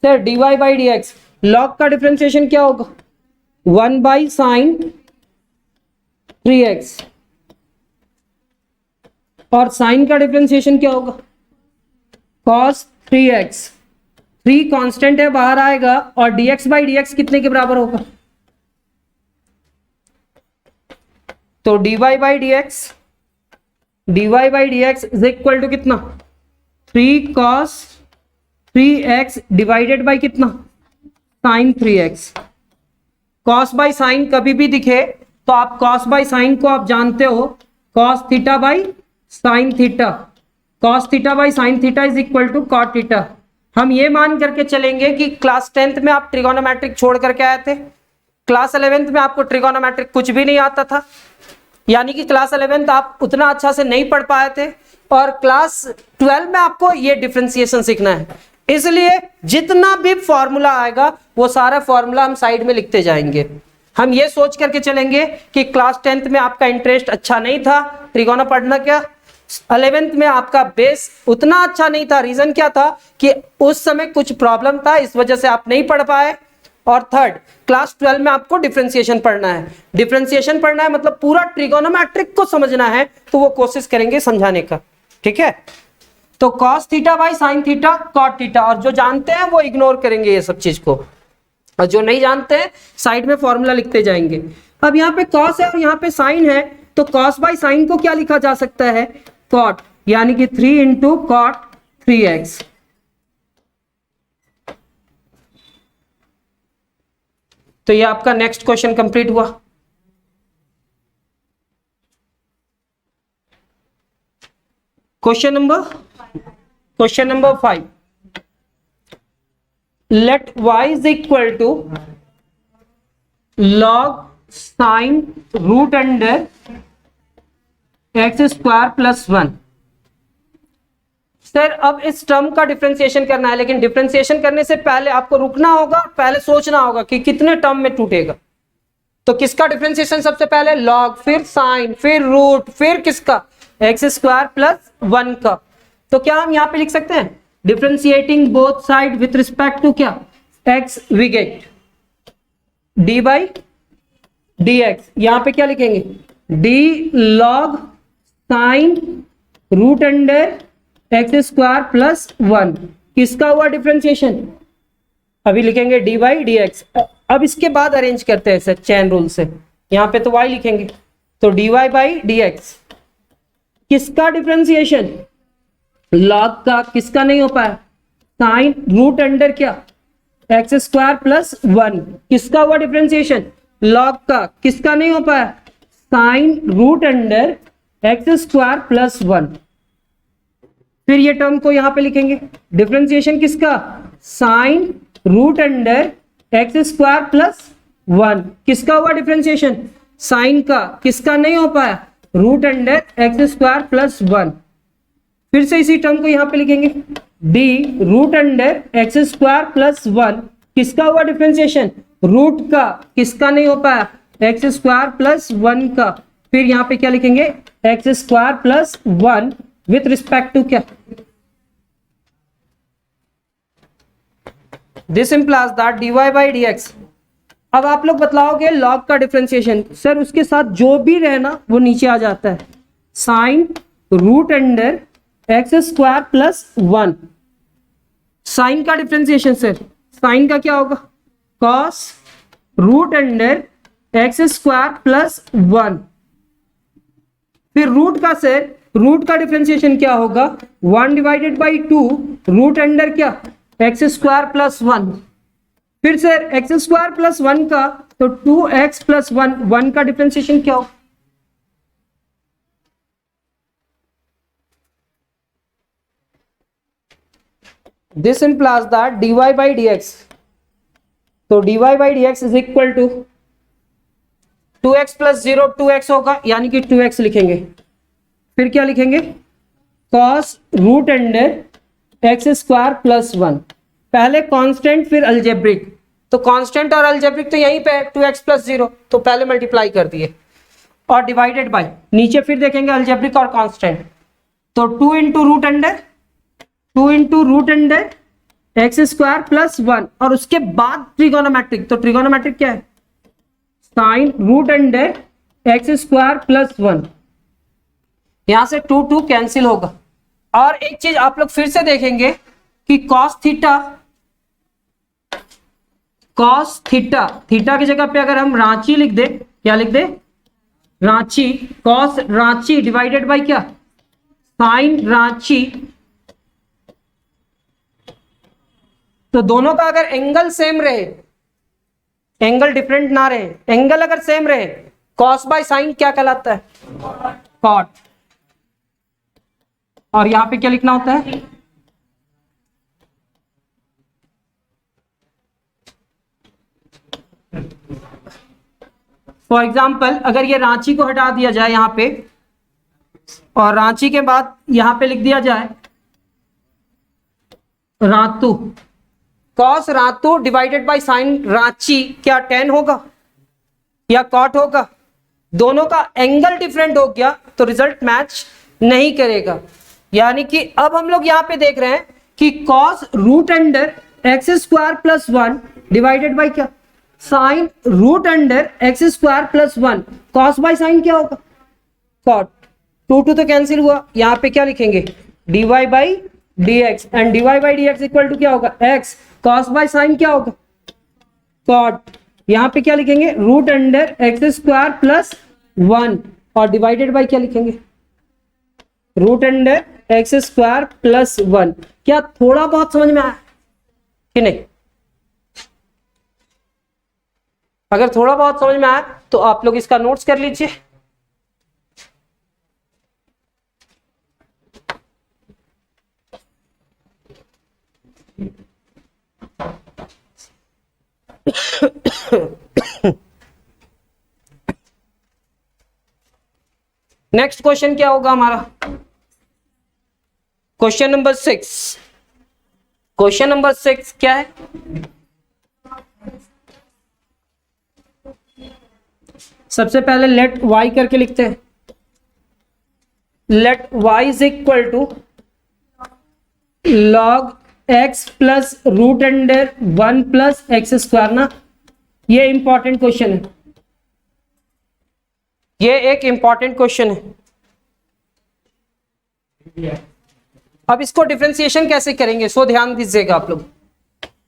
sir dy by d x, log का डिफरेंशिएशन क्या होगा 1 बाई साइन 3x, और साइन का डिफरेंशिएशन क्या होगा cos 3x। 3 कांस्टेंट है, बाहर आएगा, और dx बाई डी एक्स कितने के बराबर होगा, तो dy by d x, dy by d x is equal to कितना 3 cos 3x डिवाइडेड बाई कितना sin 3x। cos by sine कभी भी दिखे तो आप cos बाई साइन को आप जानते हो cos theta by sine theta, cos theta by sine theta is equal to cot theta. हम ये मान करके चलेंगे कि क्लास 10th में आप ट्रिगोनोमेट्रिक छोड़ करके आए थे, क्लास 11th में आपको ट्रिगोनोमेट्रिक कुछ भी नहीं आता था, यानी कि क्लास 11th आप उतना अच्छा से नहीं पढ़ पाए थे, और क्लास 12 में आपको ये डिफरेंशिएशन सीखना है। इसलिए जितना भी फॉर्मूला आएगा वो सारा फॉर्मूला हम साइड में लिखते जाएंगे। हम ये सोच करके चलेंगे कि क्लास 10th में आपका इंटरेस्ट अच्छा नहीं था ट्रिगोनो पढ़ना क्या, 11th में आपका बेस उतना अच्छा नहीं था। रीजन क्या था कि उस समय कुछ प्रॉब्लम था, इस वजह से आप नहीं पढ़ पाए। और थर्ड, क्लास 12 में आपको डिफरेंशिएशन पढ़ना है। डिफरेंशिएशन पढ़ना है मतलब पूरा ट्रिगोनोमेट्रिक को समझना है, तो वो कोशिश करेंगे समझाने का, ठीक है। तो cos theta by sine theta cot theta, और जो जानते हैं वो इग्नोर करेंगे ये सब चीज को, और जो नहीं जानते हैं साइड में फॉर्मूला लिखते जाएंगे। अब यहाँ पे cos है और यहाँ पे साइन है, तो cos बाई साइन को क्या लिखा जा सकता है, cot, यानी कि 3 इंटू cot 3x। तो ये आपका नेक्स्ट क्वेश्चन कंप्लीट हुआ। Question number 5, let y is equal to log sin root under x square plus 1। Sir अब इस टर्म का डिफरेंशिएशन करना है, लेकिन डिफरेंशिएशन करने से पहले आपको रुकना होगा, पहले सोचना होगा कि कितने टर्म में टूटेगा। तो किसका डिफरेंशिएशन सबसे पहले, लॉग, फिर साइन, फिर रूट, फिर किसका, एक्स स्क्वायर प्लस 1 का। तो क्या हम यहां पे लिख सकते हैं, differentiating both side with respect to क्या, x, we get d by d x. यहां पे क्या लिखेंगे, d log sine root under x square plus 1, किसका हुआ डिफरेंशिएशन, अभी लिखेंगे डी बाई डी एक्स। अब इसके बाद अरेंज करते हैं सर चैन रूल से, यहां पे तो y लिखेंगे, तो d y by d x, किसका डिफरेंशिएशन, लॉग का, किसका नहीं हो पाया, साइन रूट अंडर क्या, एक्स स्क्वायर प्लस 1, किसका हुआ डिफरेंशिएशन, लॉग का, किसका नहीं हो पाया, sine root under x square plus 1। फिर ये टर्म को यहां पे लिखेंगे, डिफरेंशिएशन किसका, sine root under x square plus 1, किसका हुआ डिफरेंशिएशन, साइन का, किसका नहीं हो पाया, root under x square plus 1। फिर से इसी टर्म को यहां पे लिखेंगे, d root under x square plus 1, किसका हुआ डिफरेंशिएशन, रूट का, किसका नहीं हो पाया, एक्स स्क्वायर प्लस 1 का। फिर यहां पे क्या लिखेंगे, x square plus 1 with respect to क्या, this implies that dy by dx। अब आप लोग बतलाओगे लॉग का डिफरेंशिएशन, सर उसके साथ जो भी रहना वो नीचे आ जाता है, sine root under x square plus 1। Sine का डिफरेंशिएशन सर, साइन का क्या होगा, cos root under x square plus 1। फिर रूट का सर, रूट का डिफरेंशिएशन क्या होगा, 1 डिवाइडेड बाई 2 रूट अंडर क्या, एक्स स्क्वायर प्लस 1। फिर सर एक्स स्क्वायर प्लस 1 का, तो 2x प्लस 1 का डिफरेंशिएशन क्या होगा, this implies that dy by dx, तो dy by dx is equal to 2x plus 0 2x होगा, यानी कि 2x लिखेंगे। फिर क्या लिखेंगे, cos root under x square plus 1, पहले कांस्टेंट फिर अलजेब्रिक, तो कांस्टेंट और अलजेब्रिक तो यहीं पे 2x प्लस 0, तो पहले मल्टीप्लाई कर दिए, और डिवाइडेड बाय, नीचे फिर देखेंगे अलजेब्रिक और कांस्टेंट, तो 2 into root under x square plus 1, और उसके बाद ट्रिगोनोमेट्रिक, तो ट्रिगोनोमेट्रिक क्या है, sine root under x square plus 1। यहां से 2 कैंसिल होगा। और एक चीज आप लोग फिर से देखेंगे कि cos थीटा की जगह पे अगर हम रांची लिख दे, क्या लिख दे, रांची, cos रांची डिवाइडेड बाय क्या, साइन रांची, तो दोनों का अगर एंगल सेम रहे, एंगल डिफरेंट ना रहे, एंगल अगर सेम रहे, cos बाय साइन क्या कहलाता है, cot। और यहां पे क्या लिखना होता है, फॉर एग्जाम्पल अगर ये रांची को हटा दिया जाए यहां पे, और रांची के बाद यहां पे लिख दिया जाए Ratu, cos Ratu divided by sine Ranchi, क्या tan होगा या cot होगा, दोनों का एंगल डिफरेंट हो गया तो रिजल्ट मैच नहीं करेगा। यानी कि अब हम लोग यहां पे देख रहे हैं कि cos root under x square plus 1 divided by क्या, sine root under x square plus 1, cos by sine क्या होगा, कॉट। 2 तो कैंसिल हुआ, यहां पे क्या लिखेंगे, dy by dx, and dy by dx equal to क्या होगा, x, कॉस बाई साइन क्या होगा, कॉट। यहां पे क्या लिखेंगे, root under x square plus 1, और डिवाइडेड बाई क्या लिखेंगे, root under x square plus 1। क्या थोड़ा बहुत समझ में आया कि नहीं? अगर थोड़ा बहुत समझ में आया तो आप लोग इसका नोट्स कर लीजिए। नेक्स्ट क्वेश्चन क्या होगा हमारा, क्वेश्चन नंबर 6। क्वेश्चन नंबर 6 क्या है, सबसे पहले लेट y करके लिखते हैं। Let y is equal to log x plus root under 1 plus x square ना। ये इंपॉर्टेंट क्वेश्चन है, ये एक इंपॉर्टेंट क्वेश्चन है। अब इसको डिफरेंशिएशन कैसे करेंगे, सो ध्यान दीजिएगा आप लोग।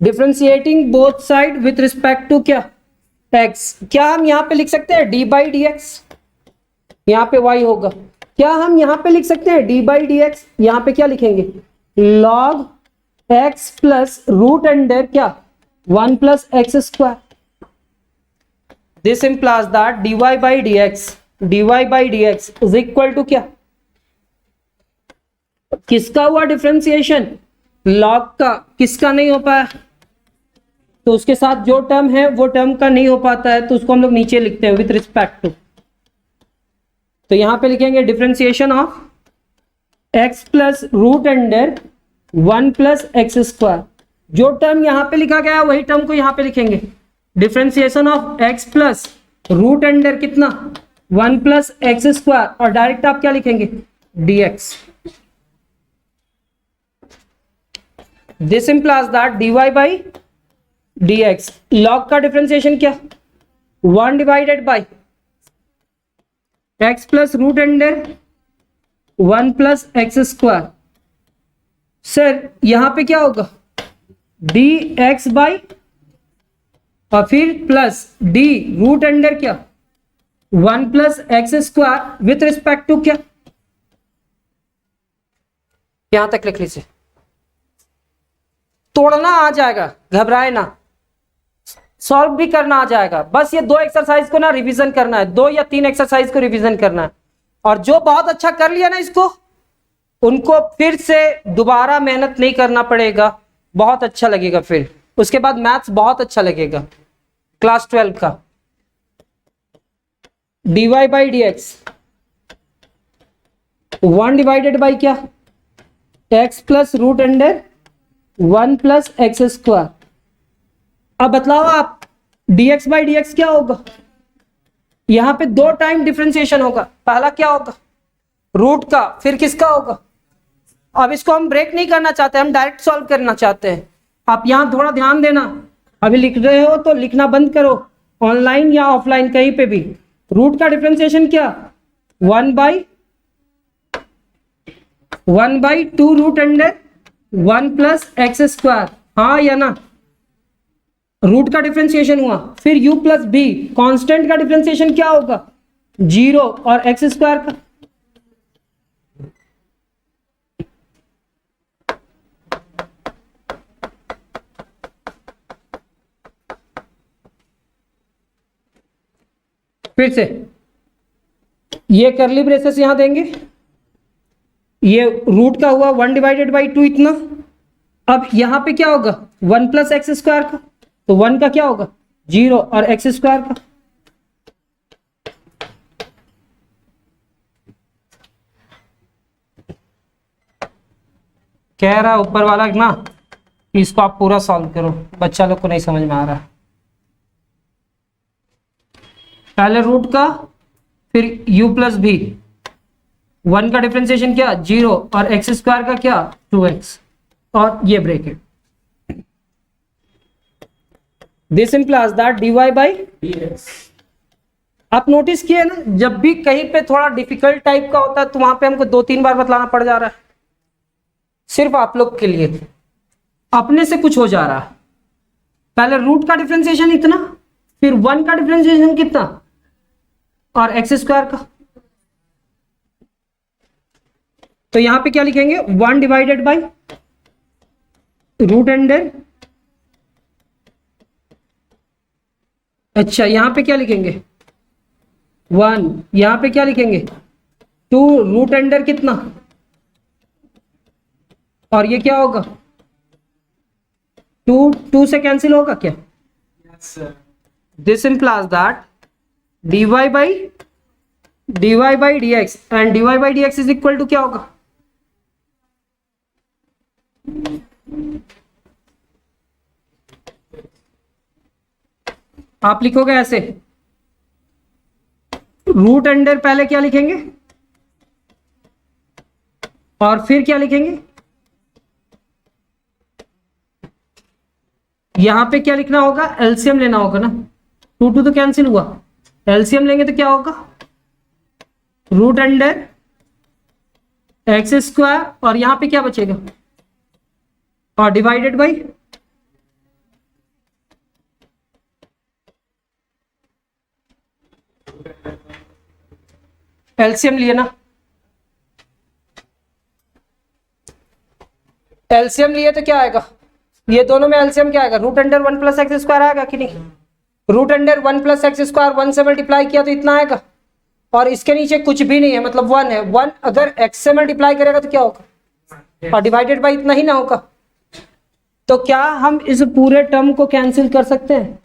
Differentiating both side with respect to क्या, x। क्या हम यहां पे लिख सकते हैं डी बाई डी एक्स, यहां पे y होगा। क्या हम यहां पे लिख सकते हैं डी बाई डी एक्स, यहां पे क्या लिखेंगे, log x plus root under क्या 1 plus x square. This implies that dy by dx is equal to क्या, किसका हुआ डिफरेंशिएशन, log का, किसका नहीं हो पाया, तो उसके साथ जो टर्म है वो टर्म का नहीं हो पाता है, तो उसको हम लोग नीचे लिखते हैं विथ रिस्पेक्ट टू। तो यहां पे लिखेंगे differentiation of x plus root under 1 plus x square. जो टर्म यहां पे लिखा गया है वही टर्म को यहां पे लिखेंगे, differentiation of x plus root under कितना 1 प्लस एक्स स्क्वायर, और डायरेक्ट आप क्या लिखेंगे dx। This implies that dy by dx, log का डिफरेंशिएशन क्या 1 divided by x plus root under 1 plus x square. Sir यहां पे क्या होगा dx बाई, और फिर प्लस d रूट अंडर क्या 1 plus x square with respect to क्या, यहां तक लिख लीजिए। तोड़ना आ जाएगा, घबराए ना, सॉल्व भी करना आ जाएगा। बस ये 2 एक्सरसाइज को ना रिवीजन करना है, 2 या 3 एक्सरसाइज को रिवीजन करना है, और जो बहुत अच्छा कर लिया ना इसको, उनको फिर से दोबारा मेहनत नहीं करना पड़ेगा, बहुत अच्छा लगेगा। फिर उसके बाद मैथ्स बहुत अच्छा लगेगा क्लास 12 का। dy by d x 1 divided by क्या, x plus root under 1 plus x square. अब बतलाओ आप dx बाई डी एक्स क्या होगा, यहां पे 2 टाइम डिफरेंशिएशन होगा। पहला क्या होगा रूट का, फिर किसका होगा। अब इसको हम ब्रेक नहीं करना चाहते, हम डायरेक्ट सॉल्व करना चाहते हैं। आप यहां थोड़ा ध्यान देना, अभी लिख रहे हो तो लिखना बंद करो, ऑनलाइन या ऑफलाइन कहीं पे भी। रूट का डिफरेंशिएशन क्या 1 by 2 root under 1 plus x square, हाँ या ना। रूट का डिफरेंशिएशन हुआ, फिर u प्लस बी, कॉन्स्टेंट का डिफरेंशिएशन क्या होगा 0, और एक्स स्क्वायर का फिर से ये करली ब्रेसेस यहां देंगे, ये रूट का हुआ 1 डिवाइडेड बाई 2 इतना। अब यहां पे क्या होगा 1 प्लस एक्स स्क्वायर का, तो 1 का क्या होगा 0, और एक्स स्क्वायर का कह रहा ऊपर वाला ना, इसको आप पूरा सॉल्व करो, बच्चा लोग को नहीं समझ में आ रहा। पहले रूट का, फिर u प्लस भी, 1 का डिफरेंशिएशन क्या 0 और एक्स स्क्वायर का क्या 2x और ये bracket. This implies that dy by dx। आप नोटिस किए ना, जब भी कहीं पे थोड़ा डिफिकल्ट टाइप का होता है तो वहां पे हमको 2-3 बार बतलाना पड़ जा रहा है, सिर्फ आप लोग के लिए। अपने से कुछ हो जा रहा है, पहले रूट का डिफरेंशिएशन इतना, फिर 1 का डिफरेंशिएशन कितना और एक्स स्क्वायर का। तो यहां पे क्या लिखेंगे 1 डिवाइडेड बाई रूट अंडर, अच्छा यहां पे क्या लिखेंगे 1, यहां पे क्या लिखेंगे 2 रूट अंडर कितना, और ये क्या होगा 2 से कैंसिल होगा क्या। This implies that dy by dx and dy by dx is equal to क्या होगा, आप लिखोगे ऐसे, रूट अंडर पहले क्या लिखेंगे और फिर क्या लिखेंगे, यहां पे क्या लिखना होगा एलसीएम लेना होगा ना, 2 तो कैंसिल हुआ, एलसीएम लेंगे तो क्या होगा रूट अंडर एक्स स्क्वायर और यहां पे क्या बचेगा और डिवाइडेड बाई एलसीएम लिए ना, एलसीएम लिए तो क्या आएगा, ये दोनों में एलसीएम क्या आएगा root under 1 plus x square आएगा कि नहीं, root under 1 plus x square 1 से मल्टीप्लाई किया तो इतना आएगा, और इसके नीचे कुछ भी नहीं है मतलब 1 है, 1 अगर एक्स से मल्टीप्लाई करेगा तो क्या होगा और डिवाइडेड बाई इतना ही ना होगा। तो क्या हम इस पूरे टर्म को कैंसिल कर सकते हैं,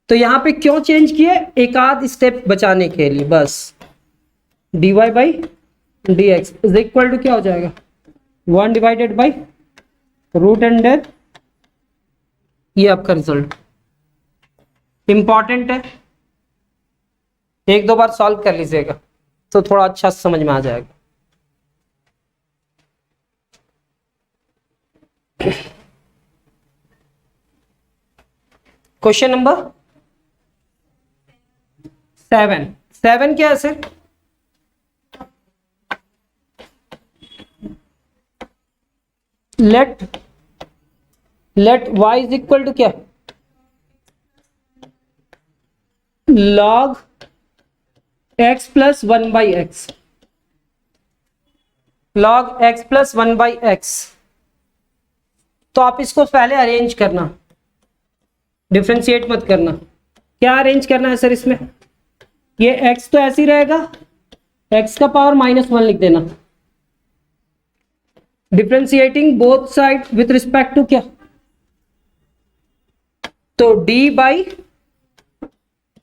तो यहां पे क्यों चेंज किए, एक आध स्टेप बचाने के लिए बस। dy by dx is equal to क्या हो जाएगा 1 डिवाइडेड बाई रूट अंडर, ये आपका रिजल्ट इंपॉर्टेंट है, 1-2 बार सॉल्व कर लीजिएगा तो थोड़ा अच्छा समझ में आ जाएगा। क्वेश्चन नंबर 7 क्या है sir, let y is equal to क्या log x plus 1 by x, log x plus 1 by x. तो आप इसको पहले अरेंज करना, डिफ्रेंशिएट मत करना। क्या अरेंज करना है सर इसमें, ये x तो ऐसे ही रहेगा, x का पावर -1 लिख देना, differentiating both side with respect to क्या, तो d बाई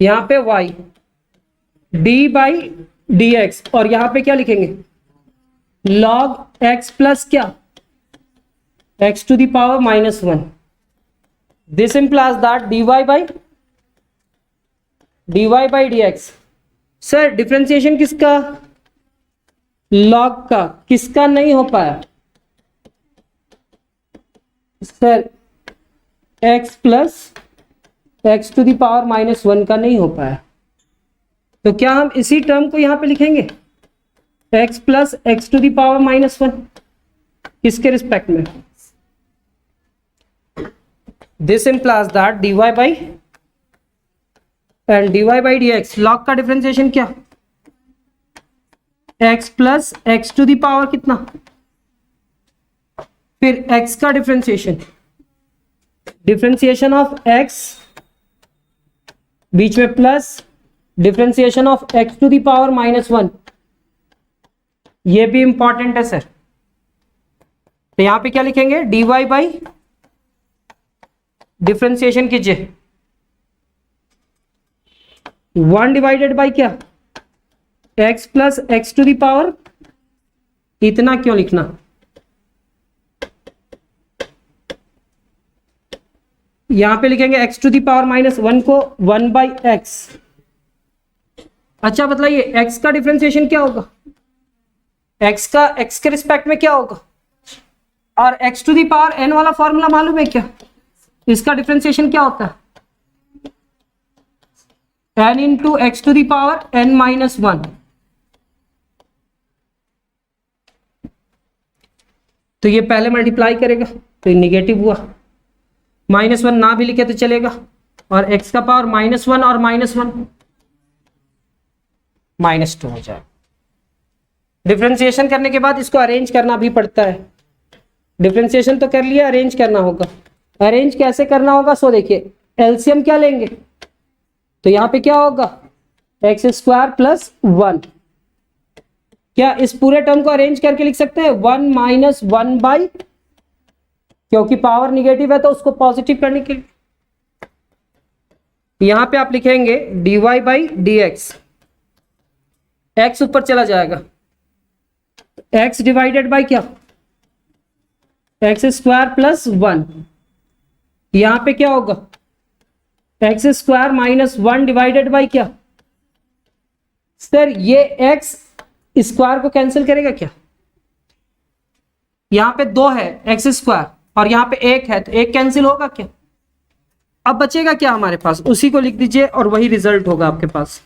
यहां पे y, d बाई dx और यहां पे क्या लिखेंगे log x प्लस क्या x to the power -1। This implies that dy by dx। Sir differentiation किसका, log का, किसका नहीं हो पाया sir x plus x to the power -1 का नहीं हो पाया, तो क्या हम इसी टर्म को यहां पे लिखेंगे x plus x to the power -1 किसके रिस्पेक्ट में। This implies that dy by and dy by dx, log का डिफरेंशिएशन क्या x plus x to the power कितना, फिर x का डिफरेंशिएशन ऑफ x बीच में plus differentiation of x to the power -1, ये भी इंपॉर्टेंट है सर। तो यहां पे क्या लिखेंगे dy बाई डिफरेंशिएशन कीजिए 1 डिवाइडेड बाई क्या x plus x to the power, इतना क्यों लिखना, यहां पे लिखेंगे x टू द पावर -1 को 1 बाई एक्स। अच्छा बतलाइए x का डिफरेंशिएशन क्या होगा एक्स का एक्स के रिस्पेक्ट में क्या होगा, और x to the power n वाला फॉर्मूला मालूम है क्या, इसका डिफरेंशिएशन क्या होता है, n into x to the power n minus one. तो ये पहले मल्टीप्लाई करेगा तो ये निगेटिव हुआ, माइनस वन ना भी लिखे तो चलेगा, और एक्स का पावर माइनस वन और माइनस वन माइनस टू हो जाए। डिफरेंशिएशन करने के बाद इसको अरेंज करना भी पड़ता है। डिफरेंशिएशन तो कर लिया, अरेंज करना होगा। अरेंज कैसे करना होगा, सो देखिए एलसीएम क्या लेंगे, तो यहां पे क्या होगा एक्स स्क्वायर प्लस वन। क्या इस पूरे टर्म को अरेंज करके लिख सकते हैं, वन माइनस वन बाई, क्योंकि पावर निगेटिव है तो उसको पॉजिटिव करने के लिए यहां पे आप लिखेंगे dy by d x, x ऊपर चला जाएगा, एक्स डिवाइडेड बाई क्या, एक्स स्क्वायर प्लस वन। यहां पे क्या होगा x square minus one divided by क्या, सर ये एक्स स्क्वायर को कैंसिल करेगा क्या, यहां पे दो है एक्स स्क्वायर और यहां पे एक है, तो एक कैंसिल होगा क्या, अब बचेगा क्या हमारे पास, उसी को लिख दीजिए और वही रिजल्ट होगा आपके पास।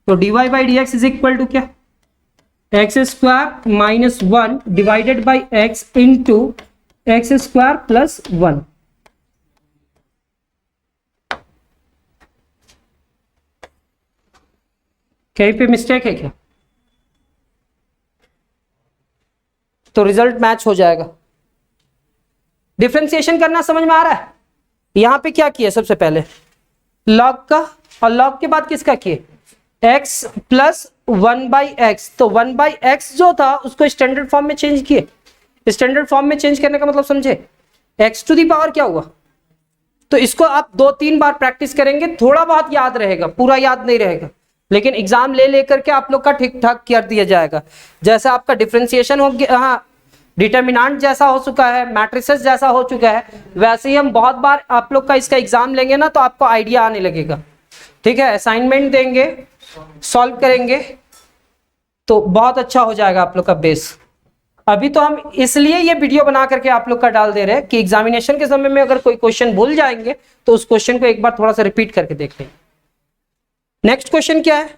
तो dy by d x is equal to क्या, x square minus one divided by x into x square plus one. कहीं पे मिस्टेक है क्या, तो रिजल्ट मैच हो जाएगा। डिफरेंशिएशन करना समझ में आ रहा है। यहां पे क्या किया, सबसे पहले लॉग का, और लॉग के बाद किसका किए, x plus one by x. तो वन बाई एक्स जो था उसको स्टैंडर्ड फॉर्म में चेंज किए। स्टैंडर्ड फॉर्म में चेंज करने का मतलब समझे, x टू दी पावर क्या हुआ, तो इसको आप 2-3 बार प्रैक्टिस करेंगे, थोड़ा बहुत याद रहेगा, पूरा याद नहीं रहेगा, लेकिन एग्जाम ले लेकर के आप लोग का ठीक ठाक कर दिया जाएगा। जैसे आपका डिफरेंशिएशन हो गया, हाँ डिटर्मिनेंट जैसा हो चुका है, मैट्रिसेस जैसा हो चुका है, वैसे ही हम बहुत बार आप लोग का इसका एग्जाम लेंगे ना, तो आपको आइडिया आने लगेगा। ठीक है, असाइनमेंट देंगे, सॉल्व करेंगे, तो बहुत अच्छा हो जाएगा आप लोग का बेस। अभी तो हम इसलिए ये वीडियो बना करके आप लोग का डाल दे रहे हैं कि एग्जामिनेशन के समय में अगर कोई क्वेश्चन भूल जाएंगे तो उस क्वेश्चन को एक बार थोड़ा सा रिपीट करके देख लेंगे। नेक्स्ट क्वेश्चन क्या है,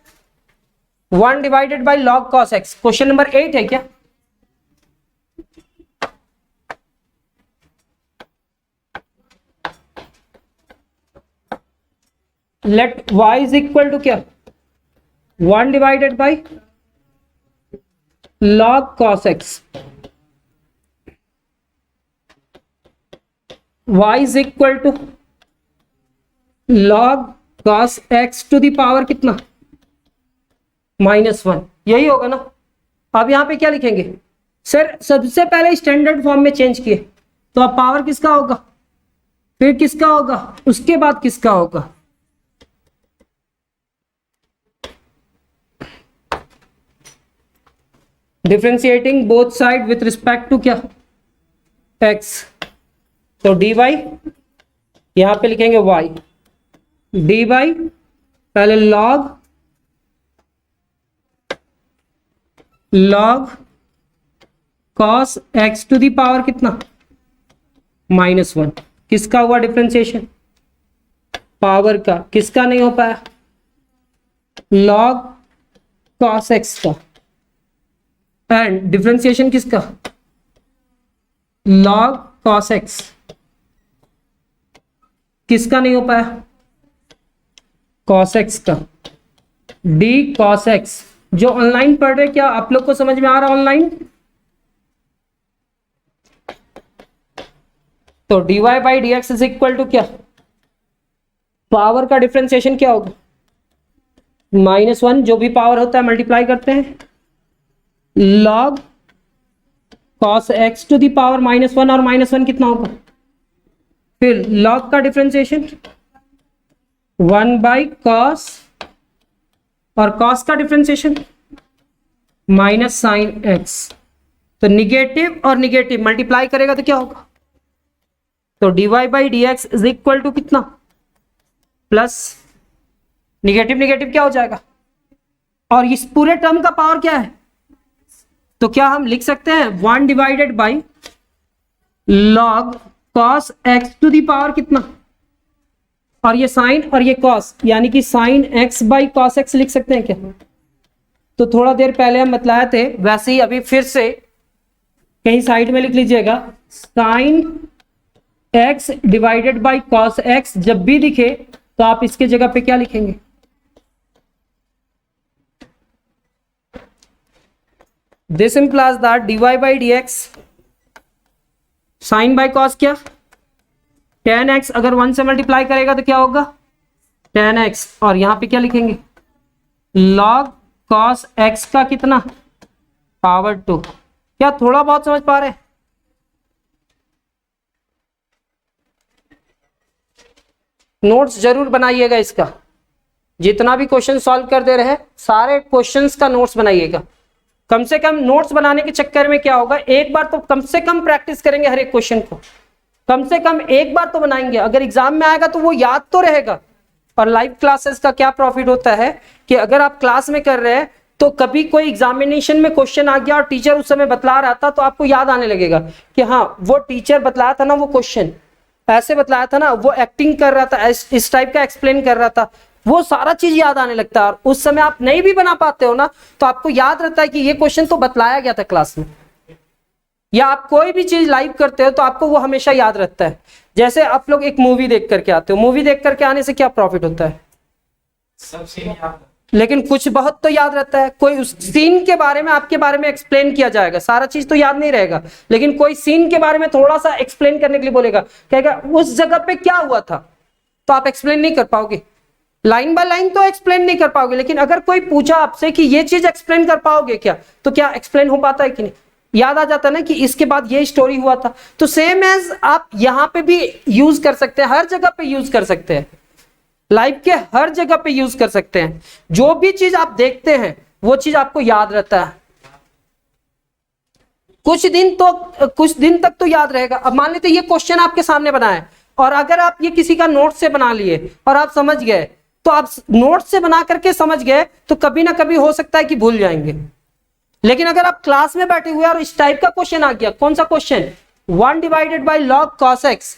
1 divided by log cos x. Question number 8 है क्या, let y is equal to क्या, 1 divided by log cos x, y is equal to log cos x to the power कितना, -1, यही होगा ना। अब यहां पे क्या लिखेंगे, सर सबसे पहले स्टैंडर्ड फॉर्म में चेंज किए, तो अब पावर किसका होगा, फिर किसका होगा, उसके बाद किसका होगा, differentiating both side with respect to क्या, x। तो dy यहां पे लिखेंगे y, dy पहले log cos x to the power कितना, -1। किसका हुआ डिफरेंशिएशन, पावर का। किसका नहीं हो पाया, log cos x का। एंड डिफरेंशिएशन किसका, log cos x। किसका नहीं हो पाया, cos x का। d cos x। जो ऑनलाइन पढ़ रहे, क्या आप लोग को समझ में आ रहा ऑनलाइन, तो dy by d x is equal to क्या, पावर का डिफरेंशिएशन क्या होगा, -1, जो भी पावर होता है मल्टीप्लाई करते हैं, log cos x to the power -1, और -1 कितना होगा, फिर log का डिफरेंशिएशन 1 बाई cos, और cos का डिफरेंशिएशन माइनस साइन x। तो निगेटिव और निगेटिव मल्टीप्लाई करेगा तो क्या होगा, तो dy by d x is equal to कितना, प्लस निगेटिव निगेटिव क्या हो जाएगा, और इस पूरे टर्म का पावर क्या है, तो क्या हम लिख सकते हैं 1 divided by log cos x to the power कितना, और ये साइन और ये कॉस, यानी कि sine x by cos x लिख सकते हैं क्या? तो थोड़ा देर पहले हम बतलाए थे, वैसे ही अभी फिर से कहीं साइड में लिख लीजिएगा, sine x divided by cos x जब भी दिखे तो आप इसके जगह पे क्या लिखेंगे? This implies that dy by dx sine by cos क्या, tan x, अगर 1 से मल्टीप्लाई करेगा तो क्या होगा tan x, और यहां पे क्या लिखेंगे log cos x का कितना पावर 2। क्या थोड़ा बहुत समझ पा रहे हैं? नोट्स जरूर बनाइएगा इसका, जितना भी क्वेश्चन सॉल्व कर दे रहे हैं सारे क्वेश्चंस का नोट्स बनाइएगा। कम से कम नोट्स बनाने के चक्कर में क्या होगा, एक बार तो कम से कम प्रैक्टिस करेंगे हर एक क्वेश्चन को, कम से कम एक बार तो बनाएंगे, अगर एग्जाम में आएगा तो वो याद तो रहेगा। और लाइव क्लासेस का क्या प्रॉफिट होता है कि अगर आप क्लास में कर रहे हैं तो कभी कोई एग्जामिनेशन में क्वेश्चन आ गया और टीचर उस समय बतला रहा था तो आपको याद आने लगेगा कि हाँ वो टीचर बतलाया था ना, वो क्वेश्चन ऐसे बतलाया था ना, वो एक्टिंग कर रहा था, इस टाइप का एक्सप्लेन कर रहा था, वो सारा चीज याद आने लगता है। और उस समय आप नहीं भी बना पाते हो ना तो आपको याद रहता है कि ये क्वेश्चन तो बतलाया गया था क्लास में, या आप कोई भी चीज लाइव करते हो तो आपको वो हमेशा याद रहता है। जैसे आप लोग एक मूवी देख करके आते हो, मूवी देख करके आने से क्या प्रॉफिट होता है, सब सीन याद, लेकिन कुछ बहुत तो याद रहता है। कोई उस सीन के बारे में आपके बारे में एक्सप्लेन किया जाएगा, सारा चीज तो याद नहीं रहेगा, लेकिन कोई सीन के बारे में थोड़ा सा एक्सप्लेन करने के लिए बोलेगा, कहेगा उस जगह पे क्या हुआ था, तो आप एक्सप्लेन नहीं कर पाओगे, लाइन बाय लाइन तो एक्सप्लेन नहीं कर पाओगे। लेकिन अगर कोई पूछा आपसे कि ये चीज एक्सप्लेन कर पाओगे क्या, तो क्या एक्सप्लेन हो पाता है कि नहीं, याद आ जाता है ना कि इसके बाद ये स्टोरी हुआ था। तो सेम एज आप यहां पे भी यूज कर सकते हैं, हर जगह पे यूज कर सकते हैं, लाइफ के हर जगह पे यूज कर सकते हैं। जो भी चीज आप देखते हैं वो चीज आपको याद रहता है, कुछ दिन तक तो याद रहेगा। अब मान लेते ये क्वेश्चन आपके सामने बना है और अगर आप ये किसी का नोट से बना लिए और आप समझ गए, तो आप नोट से बना करके समझ गए तो कभी ना कभी हो सकता है कि भूल जाएंगे। लेकिन अगर आप क्लास में बैठे हुए और इस टाइप का क्वेश्चन आ गया, कौन सा question, 1 divided by log cos x,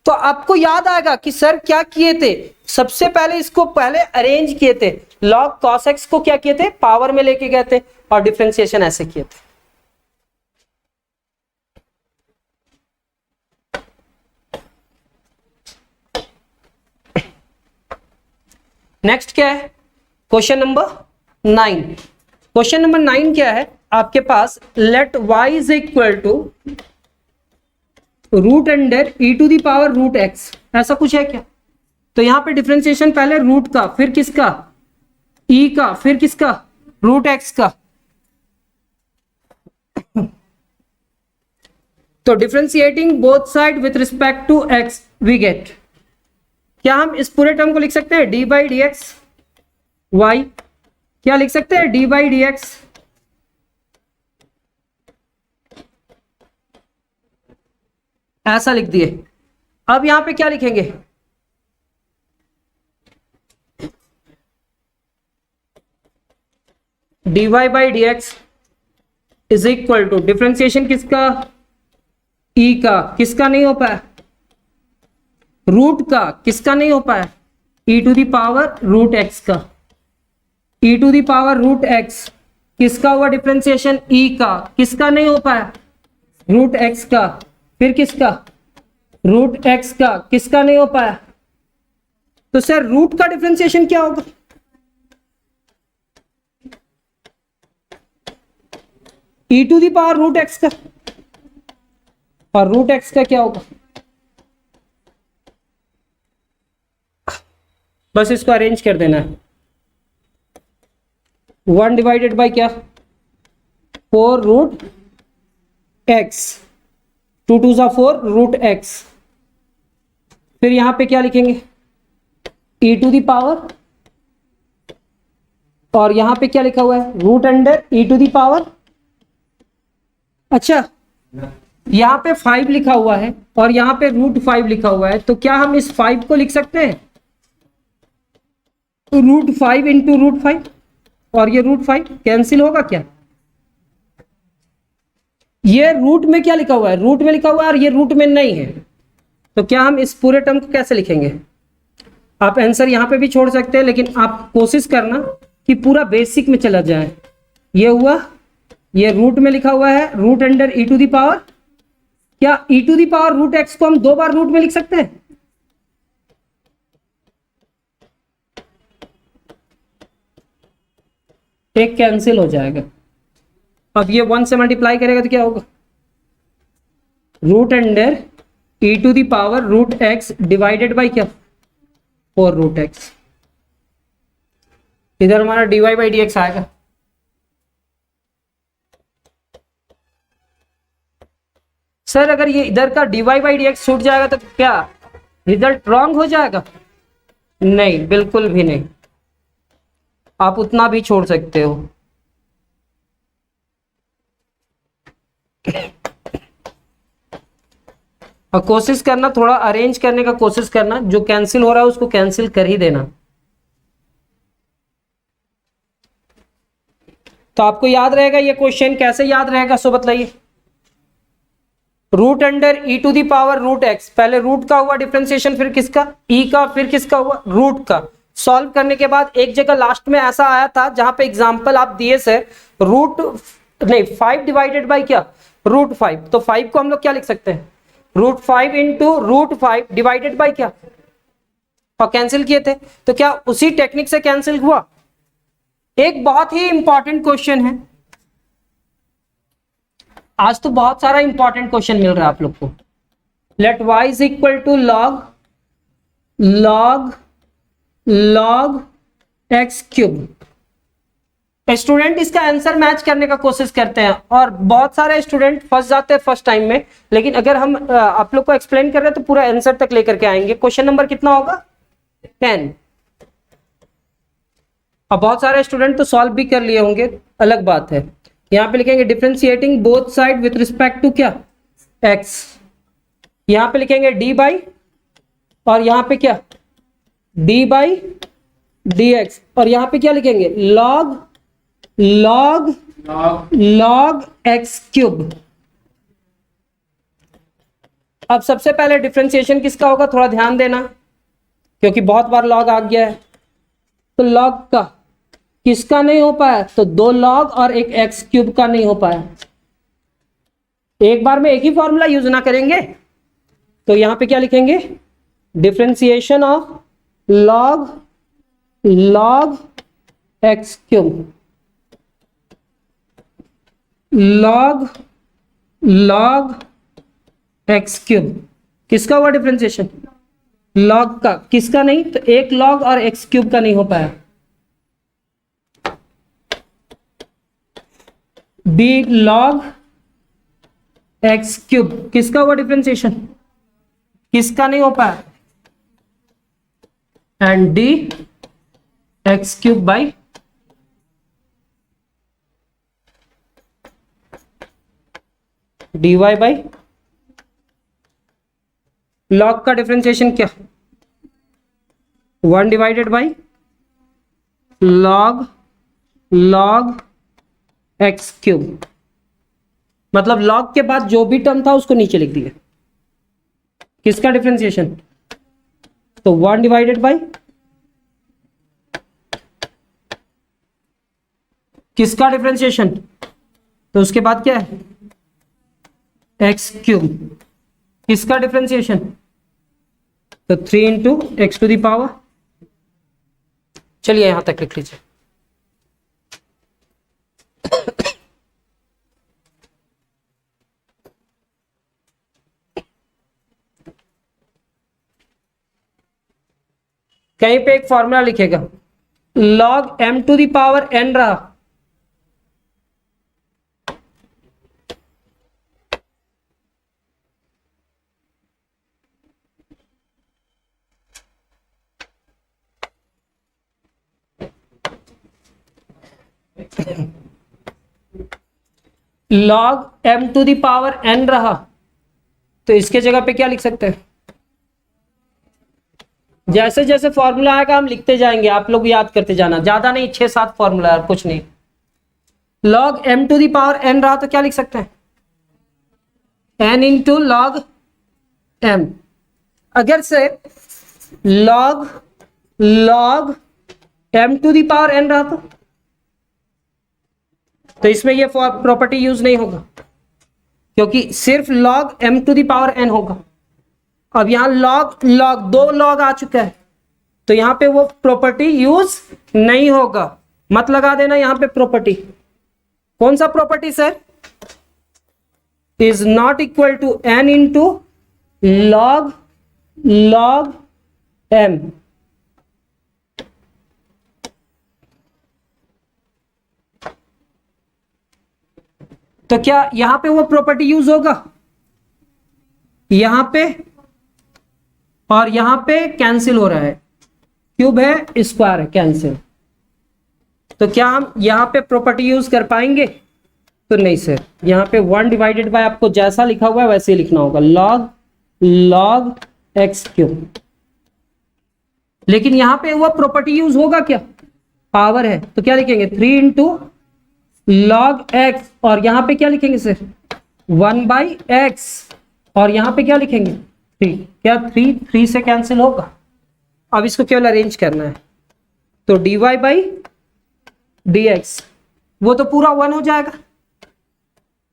तो आपको याद आएगा कि सर क्या किए थे, सबसे पहले इसको पहले अरेंज किए थे, लॉग कॉस एक्स को क्या किए थे, पावर में लेके गए थे और डिफरेंशिएशन ऐसे किए थे। नेक्स्ट क्या है, क्वेश्चन नंबर 9। क्वेश्चन नंबर 9 क्या है आपके पास, let y is equal to root under e to the power root x, ऐसा कुछ है क्या? तो यहां पे डिफरेंशिएशन पहले रूट का, फिर किसका, e का, फिर किसका, रूट x का। तो differentiating both side with respect to x we get, क्या हम इस पूरे टर्म को लिख सकते हैं d by d x y, क्या लिख सकते हैं डी बाई डी एक्स, ऐसा लिख दिए। अब यहां पे क्या लिखेंगे, d y by d x is equal to differentiation किसका, ई का, किसका नहीं हो पाया, रूट का, किसका नहीं हो पाया, e to the power root x का, e to the power root x, किसका हुआ डिफरेंशिएशन, e का, किसका नहीं हो पाया, रूट एक्स का, फिर किसका, रूट एक्स का, किसका नहीं हो पाया। तो सर रूट का डिफरेंशिएशन क्या होगा, e to the power root x का, और रूट एक्स का क्या होगा, बस इसको अरेंज कर देना है, 1 डिवाइडेड बाई क्या, 4 रूट एक्स, 2 2 सा 4 रूट एक्स, फिर यहां पे क्या लिखेंगे, e टू दी पावर, और यहां पे क्या लिखा हुआ है, root under e to the power. अच्छा यहां पे 5 लिखा हुआ है और यहां पे रूट 5 लिखा हुआ है, तो क्या हम इस 5 को लिख सकते हैं रूट 5 इंटू रूट 5, और ये रूट 5 कैंसिल होगा क्या, ये रूट में क्या लिखा हुआ है, रूट में लिखा हुआ है और ये रूट में नहीं है, तो क्या हम इस पूरे टर्म को कैसे लिखेंगे? आप आंसर यहां पे भी छोड़ सकते हैं, लेकिन आप कोशिश करना कि पूरा बेसिक में चला जाए। ये हुआ, ये रूट में लिखा हुआ है, root under e to the power, क्या e to the power root x को हम 2 बार रूट में लिख सकते हैं? एक कैंसिल हो जाएगा। अब ये 1 से मल्टीप्लाई करेगा तो क्या होगा, root under e to the power root x divided by क्या, 4 रूट एक्स। इधर हमारा dy बाई dx आएगा। सर अगर ये इधर का dy बाई dx छूट जाएगा तो क्या रिजल्ट रॉन्ग हो जाएगा? नहीं, बिल्कुल भी नहीं, आप उतना भी छोड़ सकते हो। और कोशिश करना थोड़ा अरेंज करने का कोशिश करना, जो कैंसिल हो रहा है उसको कैंसिल कर ही देना। तो आपको याद रहेगा ये क्वेश्चन, कैसे याद रहेगा सो बताइए। Root under e to the power root x, पहले रूट का हुआ डिफरेंशिएशन, फिर किसका, ई का, फिर किसका हुआ, रूट का। सॉल्व करने के बाद एक जगह लास्ट में ऐसा आया था जहां पे एग्जांपल आप दिए से रूट नहीं 5 डिवाइडेड बाय क्या, रूट 5। तो 5 को हम लोग क्या लिख सकते हैं, root 5 into root 5 divided bye क्या, और कैंसिल किए थे। तो क्या उसी टेक्निक से कैंसिल हुआ? एक बहुत ही इंपॉर्टेंट क्वेश्चन है, आज तो बहुत सारा इंपॉर्टेंट क्वेश्चन मिल रहा है आप लोग को। Let y is equal to log x cube. Student इसका आंसर मैच करने का कोशिश करते हैं और बहुत सारे स्टूडेंट फंस जाते हैं फर्स्ट टाइम में, लेकिन अगर हम आप लोग को एक्सप्लेन कर रहे हैं तो पूरा आंसर तक लेकर के आएंगे। क्वेश्चन नंबर कितना होगा, 10। अब बहुत सारे स्टूडेंट तो सॉल्व भी कर लिए होंगे, अलग बात है। यहां पे लिखेंगे differentiating both side with respect to क्या, x। यहां पे लिखेंगे d बाई, और यहां पे क्या, d बाई dx, और यहां पे क्या लिखेंगे, log x क्यूब। अब सबसे पहले डिफरेंशिएशन किसका होगा, थोड़ा ध्यान देना, क्योंकि बहुत बार log आ गया है। तो log का किसका नहीं हो पाया, तो 2 log और एक x क्यूब का नहीं हो पाया। एक बार में एक ही फॉर्मूला यूज ना करेंगे, तो यहां पे क्या लिखेंगे, differentiation of log x cube, log x cube. किसका हुआ डिफरेंशिएशन, log का, किसका नहीं, तो एक log और x क्यूब का नहीं हो पाया। b log x क्यूब, किसका हुआ डिफरेंशिएशन, किसका नहीं हो पाया, and d x cube by dy by log का डिफरेंशिएशन क्या, 1 divided by log x cube. मतलब log के बाद जो भी टर्म था उसको नीचे लिख दिया। किसका डिफरेंशिएशन, तो 1 डिवाइडेड बाई किसका डिफरेंशिएशन, तो उसके बाद क्या है, x क्यूब। किसका डिफरेंशिएशन, तो 3 into x to the power. चलिए यहां तक लिख लीजिए। कहीं पे एक फॉर्मूला लिखेगा, log m to the power n रहा, log m to the power n रहा, तो इसके जगह पे क्या लिख सकते हैं, जैसे जैसे फॉर्मूला आएगा हम लिखते जाएंगे, आप लोग याद करते जाना, ज्यादा नहीं, 6-7 फॉर्मूला और कुछ नहीं। log m to the power n रहा तो क्या लिख सकते हैं, n इंटू लॉग m। अगर से log m to the power n रहा तो इसमें ये प्रॉपर्टी यूज नहीं होगा, क्योंकि सिर्फ log m to the power n होगा। अब यहां log दो log आ चुका है, तो यहां पे वो प्रॉपर्टी यूज नहीं होगा। मत लगा देना यहां पे प्रॉपर्टी। कौन सा property sir? Is not equal to n into log m। तो क्या यहां पे वो प्रॉपर्टी यूज होगा? यहां पे और यहां पे कैंसिल हो रहा है, क्यूब है स्क्वायर है, कैंसिल। तो क्या हम यहां पे प्रॉपर्टी यूज कर पाएंगे? तो नहीं सर, यहां पे 1 डिवाइडेड बाय आपको जैसा लिखा हुआ है वैसे ही लिखना होगा, log x क्यूब। लेकिन यहां पे वो प्रॉपर्टी यूज होगा क्या? पावर है तो क्या लिखेंगे? 3 इंटू log x, और यहां पे क्या लिखेंगे सर? 1 बाई एक्स, और यहां पे क्या लिखेंगे? 3। क्या 3 से कैंसिल होगा? अब इसको केवल अरेंज करना है, तो dy बाई dx वो तो पूरा 1 हो जाएगा,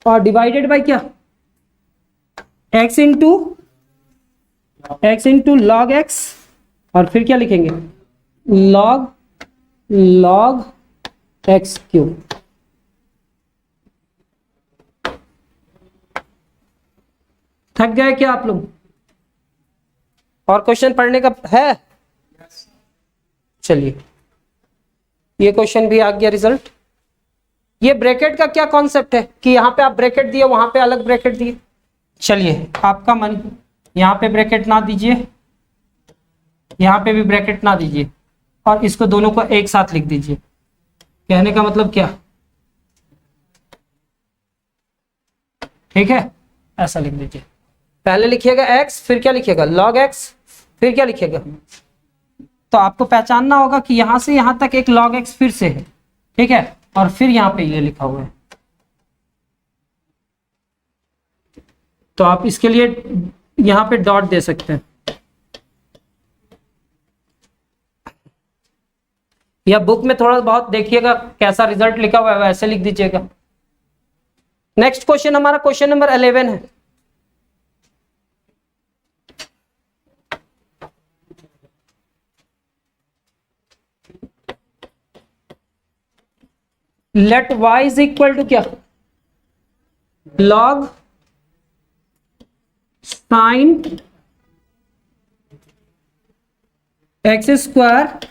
और डिवाइडेड बाई क्या? x इंटू log x, और फिर क्या लिखेंगे? log x cube. थक गए क्या आप लोग? और क्वेश्चन पढ़ने का है? चलिए, ये क्वेश्चन भी आ गया रिजल्ट। ये ब्रैकेट का क्या कॉन्सेप्ट है कि यहां पे आप ब्रैकेट दिए, वहां पे अलग ब्रैकेट दिए। चलिए, आपका मन, यहां पे ब्रैकेट ना दीजिए, यहां पे भी ब्रैकेट ना दीजिए, और इसको दोनों को एक साथ लिख दीजिए। कहने का मतलब क्या? ठीक है, ऐसा लिख दीजिए। पहले लिखिएगा x, फिर क्या लिखिएगा? log x, फिर क्या लिखिएगा? तो आपको पहचानना होगा कि यहां से यहां तक एक log x फिर से है, ठीक है, और फिर यहां पे ये लिखा हुआ है। तो आप इसके लिए यहां पे डॉट दे सकते हैं, या बुक में थोड़ा बहुत देखिएगा कैसा रिजल्ट लिखा हुआ है वैसे लिख दीजिएगा। नेक्स्ट क्वेश्चन हमारा क्वेश्चन नंबर 11 है। Let y is equal to क्या? log sin x square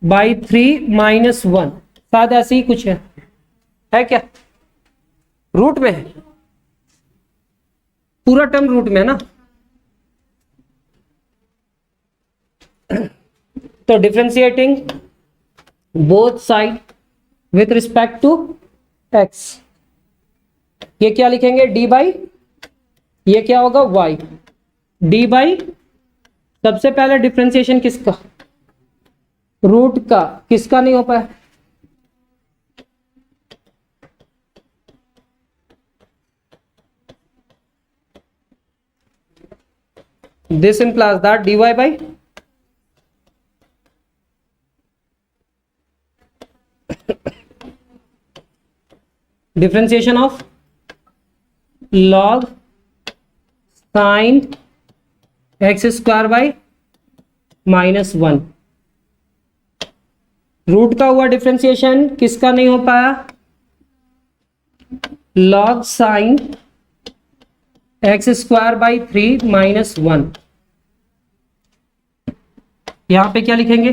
by 3 minus 1, शायद ऐसे ही कुछ है क्या? रूट में है, पूरा टर्म रूट में है ना। तो differentiating both side with respect to x, ये क्या लिखेंगे? d बाई, ये क्या होगा? y। d बाई, सबसे पहले डिफरेंशिएशन किसका? रूट का। किसका नहीं हो पाया? दिस implies that dy by differentiation of log sin x square by minus 1। Root का हुआ डिफरेंशिएशन, किसका नहीं हो पाया? log sin x square by 3 minus 1। यहां पे क्या लिखेंगे?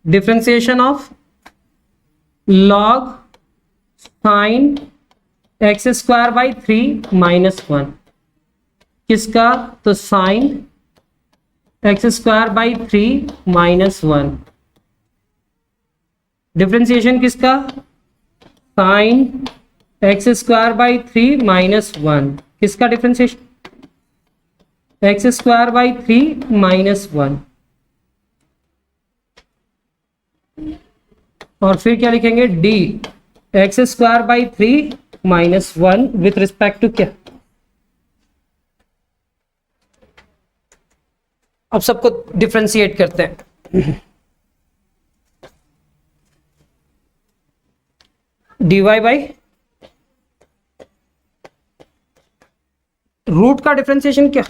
Differentiation of log sin x square by 3 minus 1। किसका? तो sin x square by 3 minus 1। Differentiation किसका? sin x square by 3 minus 1। किसका differentiation? x square by 3 minus 1। और फिर क्या लिखेंगे? d x square by 3 minus 1 with respect to क्या? अब सबको डिफ्रेंशिएट करते हैं। dy बाई रूट का डिफ्रेंशिएशन क्या,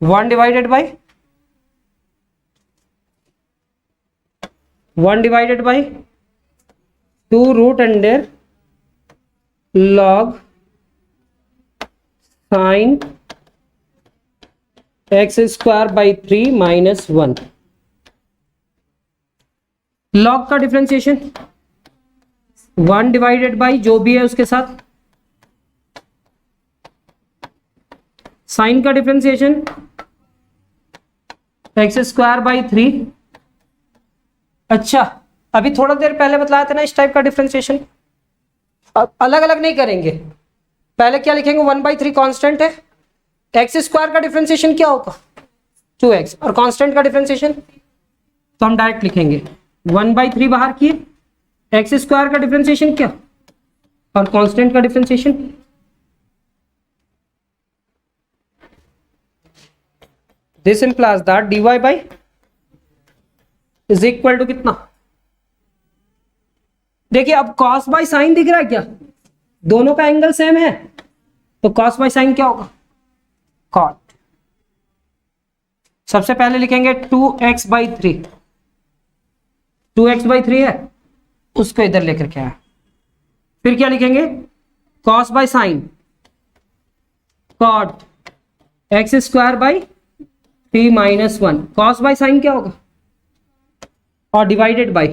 1 divided by 2 root under log sine x square by 3 minus 1। Log का डिफ्रेंशिएशन 1 डिवाइडेड बाई जो भी है उसके साथ, साइन का डिफ्रेंशिएशन एक्स स्क्वायर बाई 3। अच्छा, अभी थोड़ा देर पहले बतलाया था ना इस टाइप का डिफ्रेंशिएशन। अब अलग अलग नहीं करेंगे, पहले क्या लिखेंगे, 1/3 कांस्टेंट है, एक्स स्क्वायर का डिफ्रेंशिएशन क्या होगा 2x, और कांस्टेंट का डिफ्रेंशिएशन तो हम डायरेक्ट लिखेंगे 1/3 बाहर किए, एक्स स्क्वायर का डिफ्रेंशिएशन क्या और कांस्टेंट का differentiation. This implies that dy by is equal to कितना, देखिए अब cos बाई साइन दिख रहा है क्या, दोनों का एंगल सेम है, तो cos बाई साइन क्या होगा cot। सबसे पहले लिखेंगे 2x/3, 2x/3 है, उसको इधर लेकर के आया। फिर क्या लिखेंगे, cos by sign cot x square by 3 minus 1। cos by sine क्या होगा, और डिवाइडेड बाई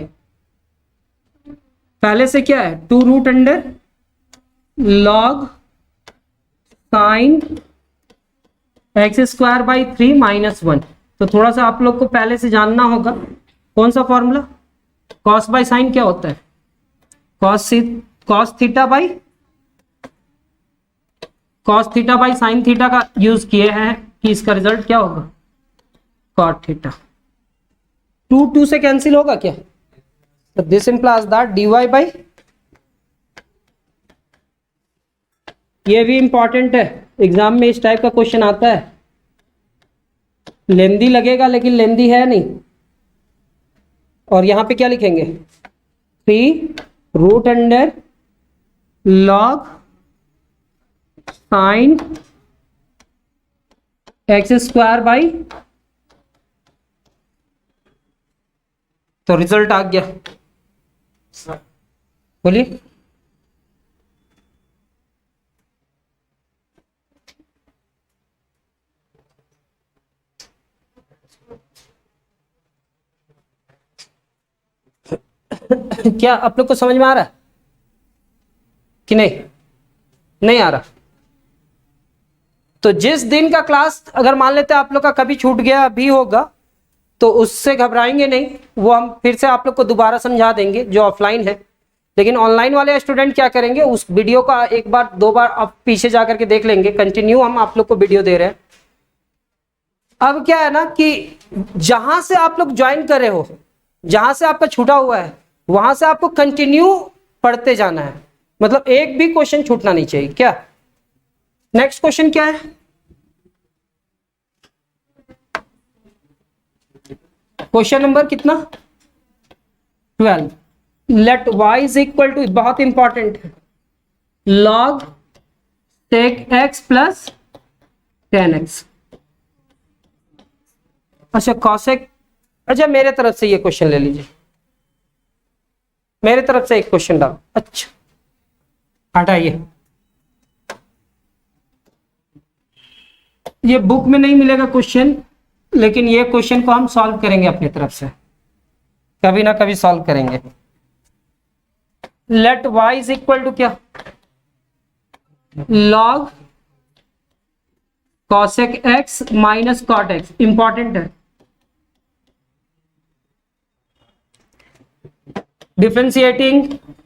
पहले से क्या है 2 root under log sine x square by 3 minus 1। तो थोड़ा सा आप लोग को पहले से जानना होगा कौन सा फॉर्मूला, cos बाई साइन क्या होता है, cos theta by sine theta का यूज किए हैं कि इसका रिजल्ट क्या होगा cot थीटा। 2 से कैंसिल होगा क्या, तो this implies that dy by, ये भी इंपॉर्टेंट है, एग्जाम में इस टाइप का क्वेश्चन आता है, लेंदी लगेगा लेकिन लेंदी है नहीं। और यहां पे क्या लिखेंगे 3 root under log sine x square by, तो रिजल्ट आ गया, बोलिए क्या आप लोग को समझ में आ रहा है कि नहीं आ रहा। तो जिस दिन का क्लास अगर मान लेते हैं आप लोग का कभी छूट गया भी होगा तो उससे घबराएंगे नहीं, वो हम फिर से आप लोग को दोबारा समझा देंगे जो ऑफलाइन है। लेकिन ऑनलाइन वाले स्टूडेंट क्या करेंगे, उस वीडियो का एक बार 2 बार आप पीछे जाकर के देख लेंगे, कंटिन्यू हम आप लोग को वीडियो दे रहे हैं। अब क्या है ना कि जहां से आप लोग ज्वाइन करे हो, जहां से आपका छूटा हुआ है, वहां से आपको कंटिन्यू पढ़ते जाना है, मतलब एक भी क्वेश्चन छूटना नहीं चाहिए। क्या नेक्स्ट क्वेश्चन क्या है, क्वेश्चन नंबर कितना 12। Let y is equal to, बहुत इंपॉर्टेंट है, log sec x plus tan x। अच्छा cosec, अच्छा मेरे तरफ से ये क्वेश्चन ले लीजिए, मेरे तरफ से एक क्वेश्चन डालो। अच्छा हटाइए, ये बुक में नहीं मिलेगा क्वेश्चन, लेकिन ये क्वेश्चन को हम सॉल्व करेंगे अपनी तरफ से, कभी ना कभी सॉल्व करेंगे। Let y is equal to क्या, log cosec x minus cot x, important है।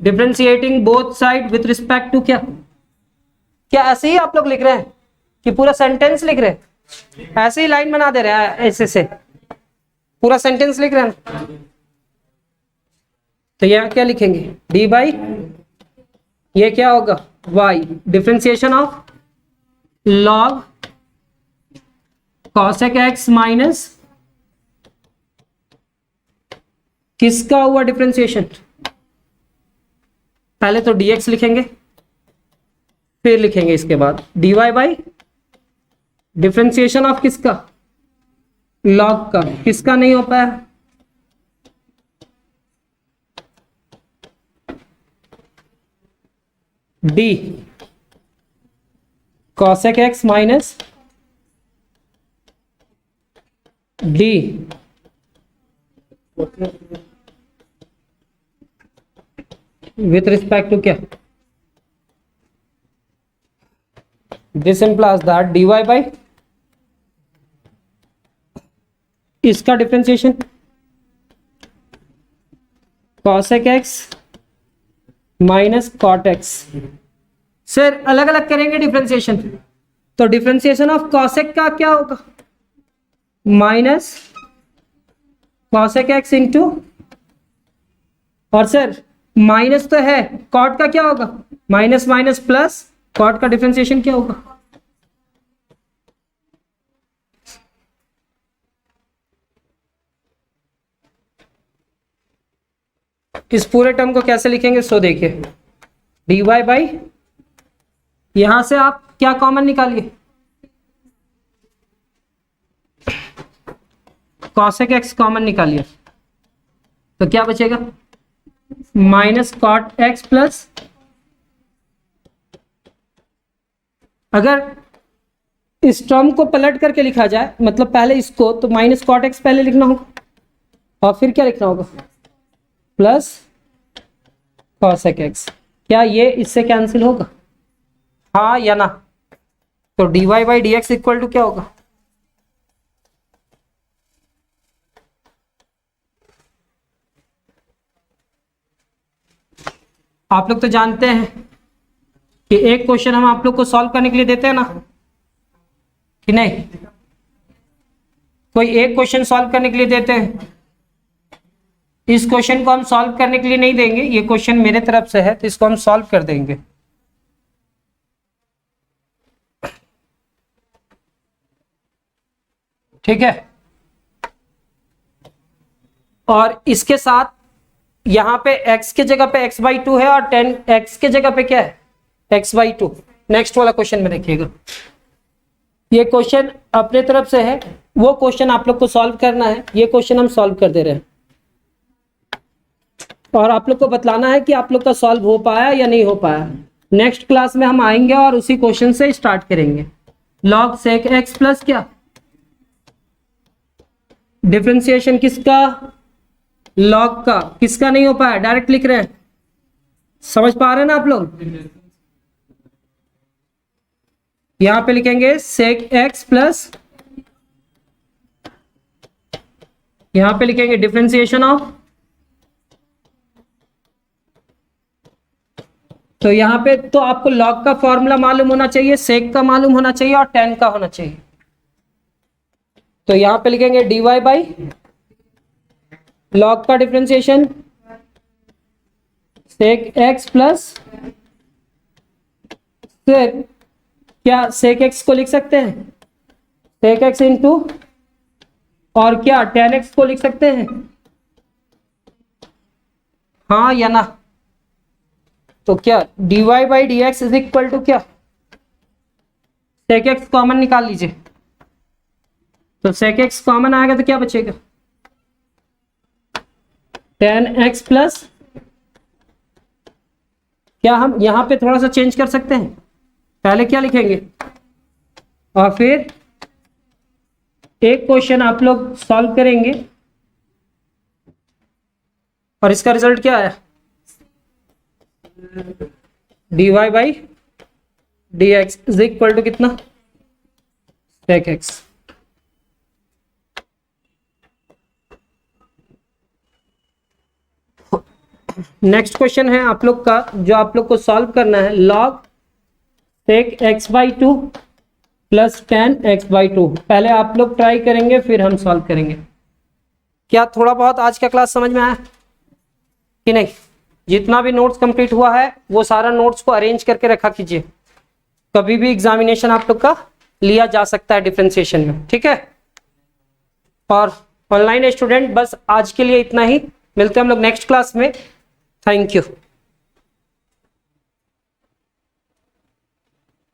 Differentiating both side with respect to क्या ऐसे ही आप लोग लिख रहे हैं कि पूरा सेंटेंस लिख रहे हैं, ऐसे ही लाइन बना दे रहे हैं, ऐसे से पूरा सेंटेंस लिख रहे हैं। तो यहां क्या लिखेंगे डी बाई, ये क्या होगा y, differentiation of log cosec x minus किसका हुआ डिफरेंशिएशन? पहले तो dx लिखेंगे, फिर लिखेंगे इसके बाद dy बाई डिफरेंशिएशन ऑफ किसका? लॉग का। किसका नहीं हो पाया? d cosec x minus d with respect to क्या? This implies that dy by इसका differentiation cosec x minus cot x। Sir अलग अलग करेंगे डिफरेंशिएशन, तो डिफरेंशिएशन ऑफ cosec का क्या होगा? माइनस cosec x इंटू, और सर माइनस तो है, cot का क्या होगा? माइनस माइनस प्लस, cot का डिफरेंशिएशन क्या होगा? इस पूरे टर्म को कैसे लिखेंगे? सो देखिए dy बाई, यहां से आप क्या कॉमन निकालिए? cosec x कॉमन निकालिए, तो क्या बचेगा? माइनस cot x प्लस, अगर इस टर्म को पलट करके लिखा जाए, मतलब पहले इसको, तो माइनस cot x पहले लिखना होगा और फिर क्या लिखना होगा? Plus cosec x। क्या ये इससे कैंसिल होगा? हाँ या ना? तो dy by d x equal to क्या होगा? आप लोग तो जानते हैं कि एक क्वेश्चन हम आप लोग को सॉल्व करने के लिए देते हैं ना, कि नहीं? कोई एक क्वेश्चन सॉल्व करने के लिए देते हैं। इस क्वेश्चन को हम सॉल्व करने के लिए नहीं देंगे, ये क्वेश्चन मेरे तरफ से है तो इसको हम सॉल्व कर देंगे। ठीक है, और इसके साथ यहां पे x के जगह पे x बाई 2 है और 10x के जगह पे क्या है? x by 2। नेक्स्ट वाला क्वेश्चन में देखिएगा, ये क्वेश्चन अपने तरफ से है, वो क्वेश्चन आप लोग को सॉल्व करना है, ये क्वेश्चन हम सॉल्व कर दे रहे हैं और आप लोग को बतलाना है कि आप लोग का सॉल्व हो पाया या नहीं हो पाया। नेक्स्ट क्लास में हम आएंगे और उसी क्वेश्चन से स्टार्ट करेंगे। log sec x प्लस क्या? डिफरेंशिएशन किसका? log का। किसका नहीं हो पाया? डायरेक्ट लिख रहे हैं, समझ पा रहे हैं ना आप लोग? यहां पे लिखेंगे sec x प्लस, यहां पे लिखेंगे डिफरेंशिएशन ऑफ, तो यहां पे तो आपको log का फॉर्मूला मालूम होना चाहिए, sec का मालूम होना चाहिए और tan का होना चाहिए। तो यहां पे लिखेंगे dy बाई log का डिफरेंशिएशन sec x प्लस, फिर क्या sec x को लिख सकते हैं? sec x इंटू, और क्या tan x को लिख सकते हैं? हाँ या ना? तो क्या dy by d x is equal to क्या? sec x कॉमन निकाल लीजिए, तो sec x कॉमन आएगा तो क्या बचेगा? tan x प्लस, क्या हम यहां पे थोड़ा सा चेंज कर सकते हैं? पहले क्या लिखेंगे और फिर एक क्वेश्चन आप लोग सॉल्व करेंगे और इसका रिजल्ट क्या आया? dy by d x is equal to कितना? sec x। नेक्स्ट क्वेश्चन है आप लोग का, जो आप लोग को सॉल्व करना है, log sec x by 2 plus tan x by 2। पहले आप लोग ट्राई करेंगे फिर हम सॉल्व करेंगे। क्या थोड़ा बहुत आज का क्लास समझ में आया कि नहीं? जितना भी नोट्स कंप्लीट हुआ है वो सारा नोट्स को अरेंज करके रखा कीजिए, कभी भी एग्जामिनेशन आप लोग का लिया जा सकता है डिफरेंशिएशन में, ठीक है। और ऑनलाइन स्टूडेंट बस आज के लिए इतना ही, मिलते हैं हम लोग नेक्स्ट क्लास में। Thank you.